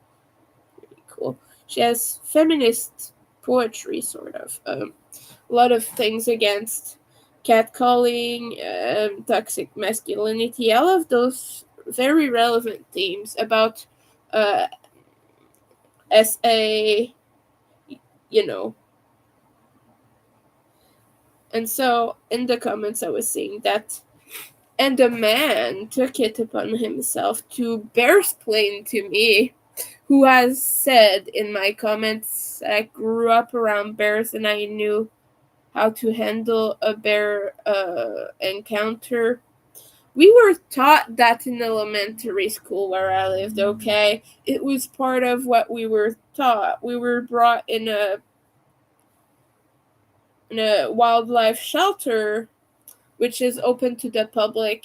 Speaker 1: Pretty cool. She has feminist poetry, sort of. A lot of things against catcalling, toxic masculinity. I love those very relevant themes about SA, you know. And so in the comments I was saying that, and the man took it upon himself to bearsplain to me, who has said in my comments, I grew up around bears and I knew how to handle a bear encounter. We were taught that in elementary school where I lived, okay? It was part of what we were taught. We were brought in a wildlife shelter, which is open to the public,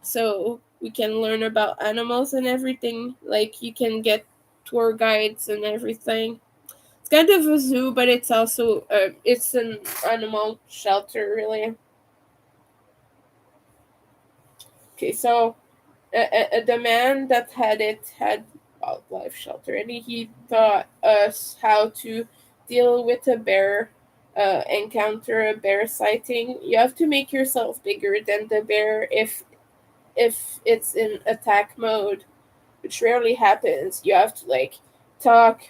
Speaker 1: so we can learn about animals and everything. Like, you can get tour guides and everything. It's kind of a zoo, but it's also it's an animal shelter, really. Okay, so the man that had it had wildlife shelter, and he taught us how to deal with a bear encounter, a bear sighting. You have to make yourself bigger than the bear if it's in attack mode, which rarely happens. You have to like talk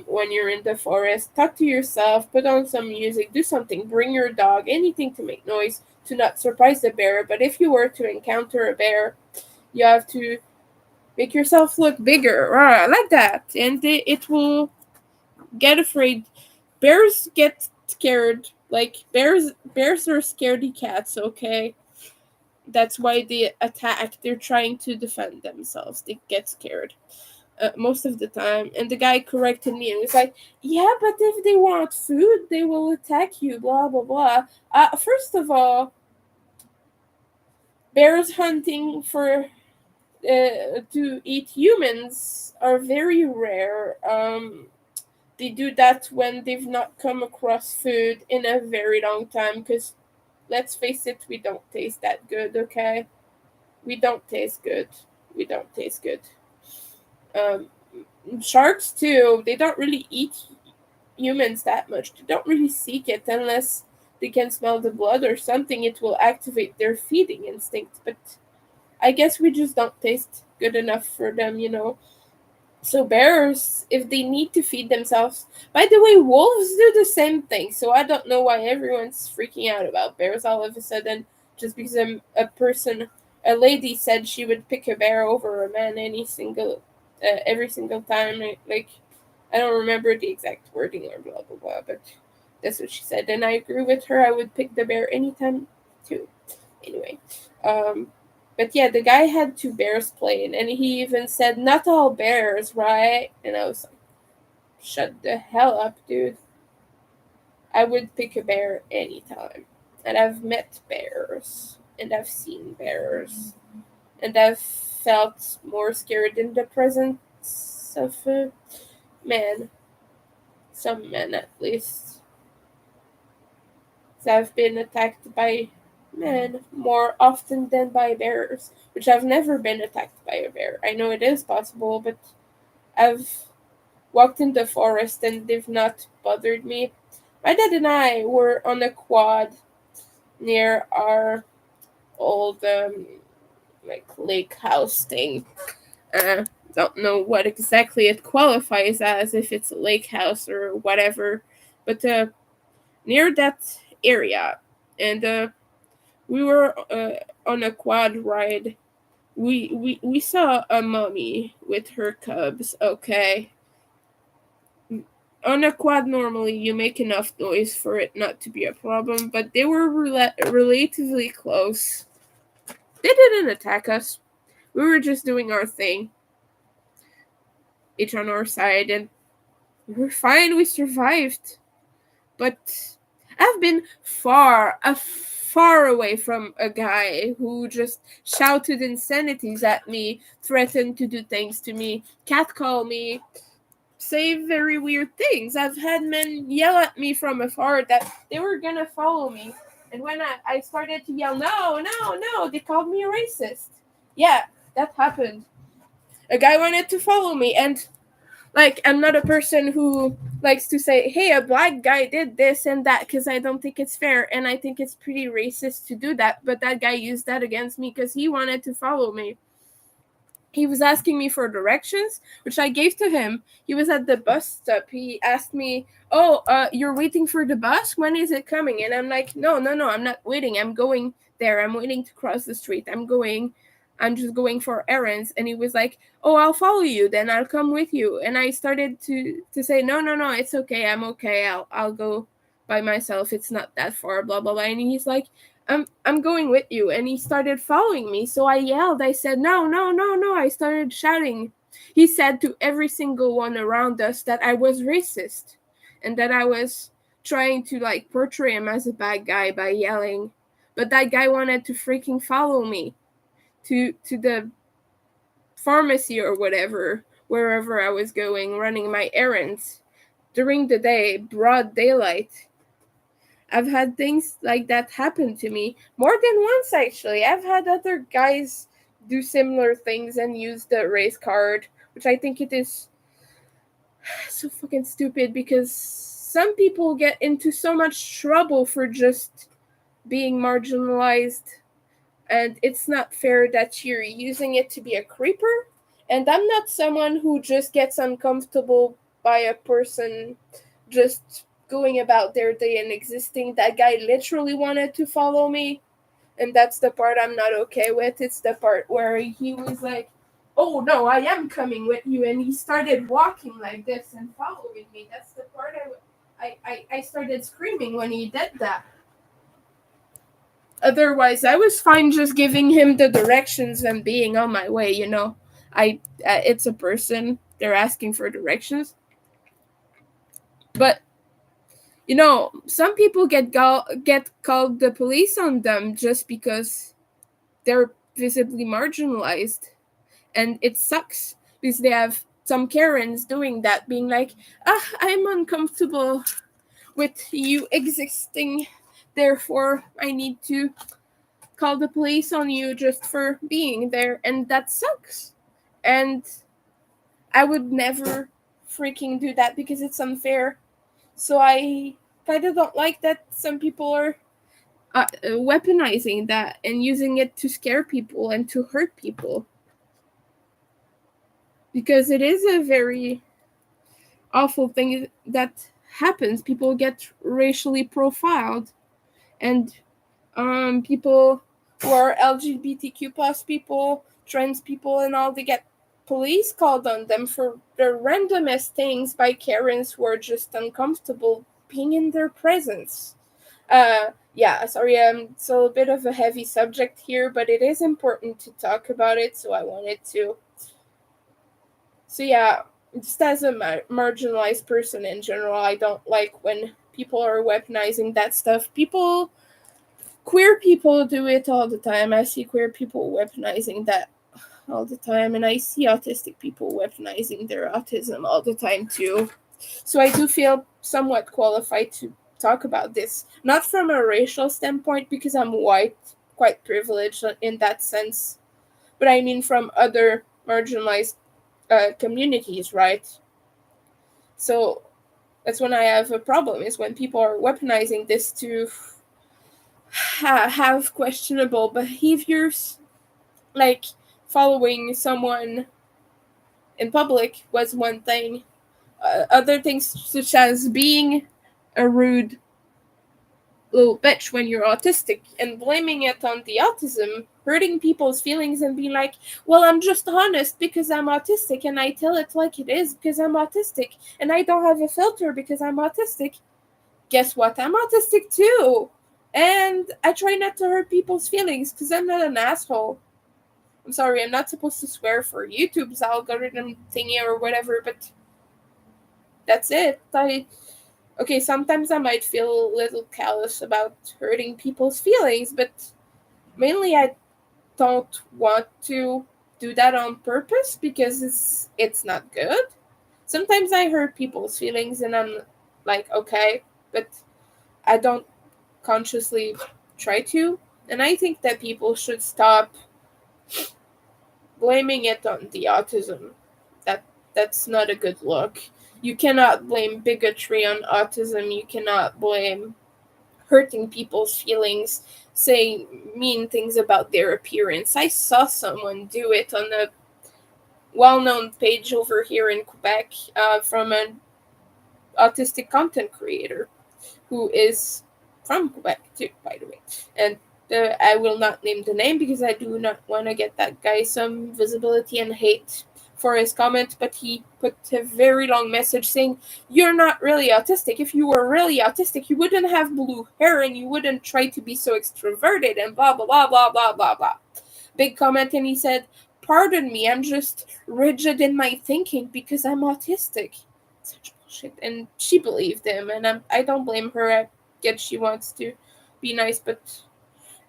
Speaker 1: when you're in the forest, talk to yourself, put on some music, do something, bring your dog, anything to make noise to not surprise the bear. But if you were to encounter a bear, you have to make yourself look bigger, like that, and it will get afraid. Bears get scared. Like, bears are scaredy cats, okay? That's why they attack. They're trying to defend themselves. They get scared most of the time. And the guy corrected me and was like, yeah, but if they want food, they will attack you, blah, blah, blah. First of all, bears hunting for to eat humans are very rare. They do that when they've not come across food in a very long time, because let's face it, we don't taste that good, okay? We don't taste good. We don't taste good. Sharks, too, they don't really eat humans that much. They don't really seek it unless they can smell the blood or something. It will activate their feeding instinct, but I guess we just don't taste good enough for them, you know. So bears, if they need to feed themselves, by the way, wolves do the same thing. So I don't know why everyone's freaking out about bears all of a sudden, just because a lady said she would pick a bear over a man every single time. Like, I don't remember the exact wording or blah blah blah, but that's what she said, and I agree with her. I would pick the bear anytime too. Anyway, but yeah, the guy had two bears playing, and he even said, not all bears, right? And I was like, shut the hell up, dude. I would pick a bear anytime. And I've met bears, and I've seen bears, and I've felt more scared in the presence of a man. Some men, at least. So I've been attacked by men more often than by bears, which I've never been attacked by a bear. I know it is possible, but I've walked in the forest and they've not bothered me. My dad and I were on a quad near our old lake house thing. Don't know what exactly it qualifies as, if it's a lake house or whatever, but near that area, and we were on a quad ride. We saw a mommy with her cubs, okay? On a quad, normally you make enough noise for it not to be a problem, but they were relatively close. They didn't attack us. We were just doing our thing, each on our side, and we were fine. We survived. But I've been far away from a guy who just shouted insanities at me, threatened to do things to me, catcall me, say very weird things. I've had men yell at me from afar that they were gonna follow me. And when I started to yell, no, no, no, they called me a racist. Yeah, that happened. A guy wanted to follow me, and like, I'm not a person who likes to say, hey, a black guy did this and that, because I don't think it's fair, and I think it's pretty racist to do that, but that guy used that against me because he wanted to follow me. he was asking me for directions, which I gave to him. He was at the bus stop. He asked me, "Oh, you're waiting for the bus? When is it coming?" And I'm like, "No, I'm not waiting. I'm going there. I'm waiting to cross the street. I'm just going for errands." And he was like, "Oh, I'll follow you. Then I'll come with you." And I started to say, "No, it's okay. I'm okay. I'll go by myself. It's not that far. Blah blah blah." And he's like, I'm going with you. And he started following me. So I yelled. I said, no. I started shouting. He said to every single one around us that I was racist and that I was trying to like portray him as a bad guy by yelling. But that guy wanted to freaking follow me to the pharmacy or whatever, wherever I was going, running my errands during the day, broad daylight. I've had things like that happen to me more than once, actually. I've had other guys do similar things and use the race card, which I think it is so fucking stupid because some people get into so much trouble for just being marginalized, and it's not fair that you're using it to be a creeper. And I'm not someone who just gets uncomfortable by a person just going about their day and existing. That guy literally wanted to follow me, and that's the part I'm not okay with. It's the part where he was like, "Oh no, I am coming with you," and he started walking like this and following me. That's the part I started screaming when he did that. Otherwise, I was fine just giving him the directions and being on my way. It's a person. They're asking for directions, but some people get called the police on them just because they're visibly marginalized, and it sucks because they have some Karens doing that, being like, I'm uncomfortable with you existing, therefore I need to call the police on you just for being there, and that sucks. And I would never freaking do that because it's unfair. So I kind of don't like that some people are weaponizing that and using it to scare people and to hurt people. Because it is a very awful thing that happens. People get racially profiled, and people who are LGBTQ plus people, trans people, and all, they get police called on them for the randomest things by Karens who are just uncomfortable being in their presence. Yeah, sorry, it's a bit of a heavy subject here, but it is important to talk about it, so I wanted to. So yeah, just as a marginalized person in general, I don't like when people are weaponizing that stuff. Queer people do it all the time. I see queer people weaponizing that all the time, and I see autistic people weaponizing their autism all the time too. So I do feel somewhat qualified to talk about this, not from a racial standpoint because I'm white, quite privileged in that sense, but I mean from other marginalized communities, right? So that's when I have a problem, is when people are weaponizing this to have questionable behaviors, like following someone in public was one thing. Other things, such as being a rude little bitch when you're autistic and blaming it on the autism, hurting people's feelings and being like, well, I'm just honest because I'm autistic and I tell it like it is because I'm autistic and I don't have a filter because I'm autistic. Guess what? I'm autistic too. And I try not to hurt people's feelings because I'm not an asshole. I'm sorry, I'm not supposed to swear for YouTube's algorithm thingy or whatever, but that's it. Okay, sometimes I might feel a little callous about hurting people's feelings, but mainly I don't want to do that on purpose because it's not good. Sometimes I hurt people's feelings and I'm like, okay, but I don't consciously try to. And I think that people should stop blaming it on the autism. That's not a good look. You cannot blame bigotry on autism. You cannot blame hurting people's feelings, saying mean things about their appearance. I saw someone do it on a well-known page over here in Quebec from an autistic content creator who is from Quebec too, by the way. And I will not name the name because I do not want to get that guy some visibility and hate for his comment, but he put a very long message saying, "You're not really autistic. If you were really autistic, you wouldn't have blue hair and you wouldn't try to be so extroverted and blah, blah, blah, blah, blah, blah, blah." Big comment, and he said, "Pardon me, I'm just rigid in my thinking because I'm autistic." Such bullshit. And she believed him, and I don't blame her. I get she wants to be nice, but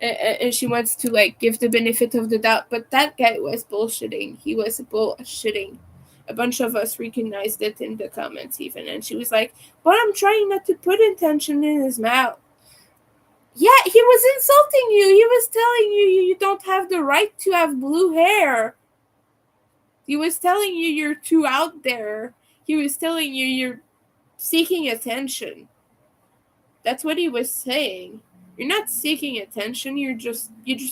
Speaker 1: and she wants to like give the benefit of the doubt, but that guy was bullshitting. He was bullshitting. A bunch of us recognized it in the comments even, and she was like, "But I'm trying not to put intention in his mouth." Yeah, he was insulting you. He was telling you don't have the right to have blue hair. He was telling you you're too out there. He was telling you you're seeking attention. That's what he was saying. You're not seeking attention. You just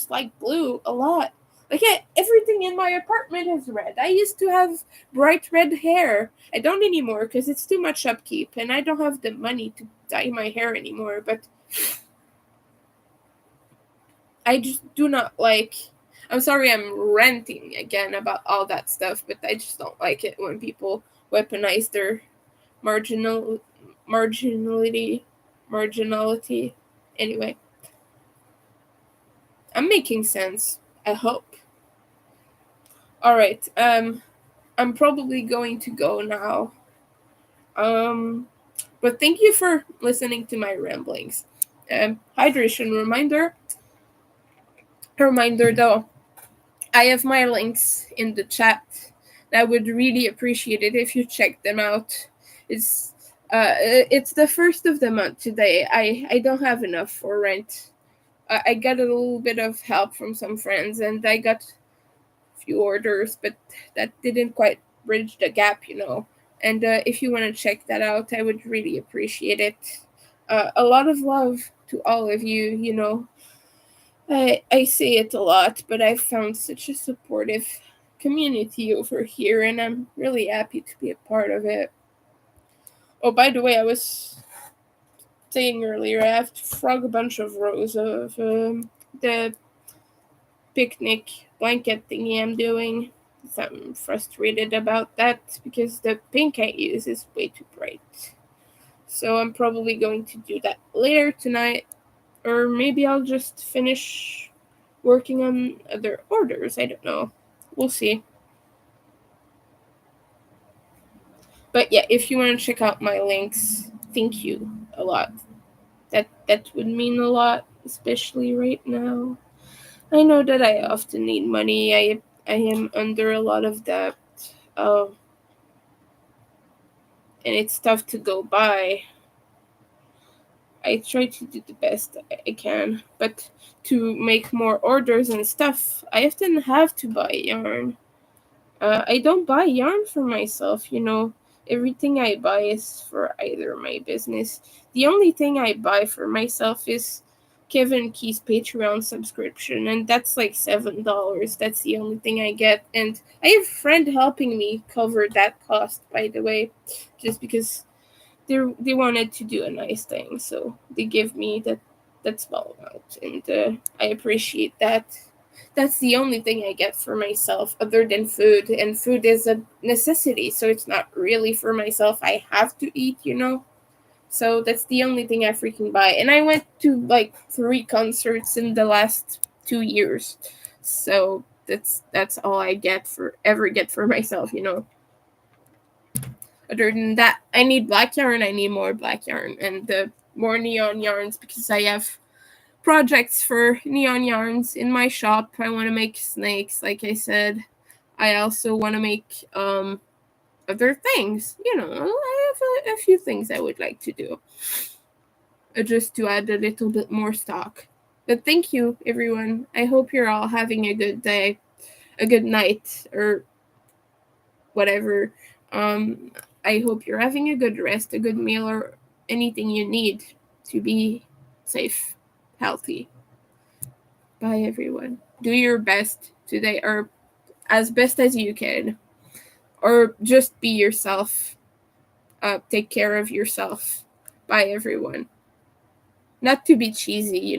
Speaker 1: like blue a lot. Like, yeah, everything in my apartment is red. I used to have bright red hair. I don't anymore because it's too much upkeep, and I don't have the money to dye my hair anymore. But I just do not like. I'm sorry, I'm ranting again about all that stuff, but I just don't like it when people weaponize their marginality. Anyway, I'm making sense. I hope. All right. I'm probably going to go now. But thank you for listening to my ramblings. Hydration reminder. Reminder though, I have my links in the chat. I would really appreciate it if you check them out. It's the first of the month today. I don't have enough for rent. I got a little bit of help from some friends, and I got a few orders, but that didn't quite bridge the gap, you know. And if you want to check that out, I would really appreciate it. A lot of love to all of you, you know. I say it a lot, but I've found such a supportive community over here, and I'm really happy to be a part of it. Oh, by the way, I was saying earlier, I have to frog a bunch of rows of the picnic blanket thingy I'm doing. So I'm frustrated about that because the pink I use is way too bright. So I'm probably going to do that later tonight, or maybe I'll just finish working on other orders. I don't know. We'll see. But yeah, if you want to check out my links, thank you a lot. That would mean a lot, especially right now. I know that I often need money. I am under a lot of debt. And it's tough to go by. I try to do the best I can, but to make more orders and stuff, I often have to buy yarn. I don't buy yarn for myself, you know. Everything I buy is for either my business. The only thing I buy for myself is Kevin Key's Patreon subscription, and that's like $7. That's the only thing I get. And I have a friend helping me cover that cost, by the way, just because they wanted to do a nice thing, so they give me that small amount, and I appreciate that. That's the only thing I get for myself other than food, and food is a necessity, so it's not really for myself. I have to eat, you know. So that's the only thing I freaking buy. And I went to like 3 concerts in the last 2 years. So that's all I get for myself, you know. Other than that, I need black yarn. I need more black yarn and the more neon yarns because I have projects for neon yarns in my shop. I want to make snakes, like I said. I also want to make other things. You know, I have a few things I would like to do just to add a little bit more stock. But thank you, everyone. I hope you're all having a good day, a good night, or whatever. I hope you're having a good rest, a good meal, or anything you need to be safe, healthy. Bye, everyone. Do your best today, or as best as you can. or just be yourself. Take care of yourself by everyone. Not to be cheesy,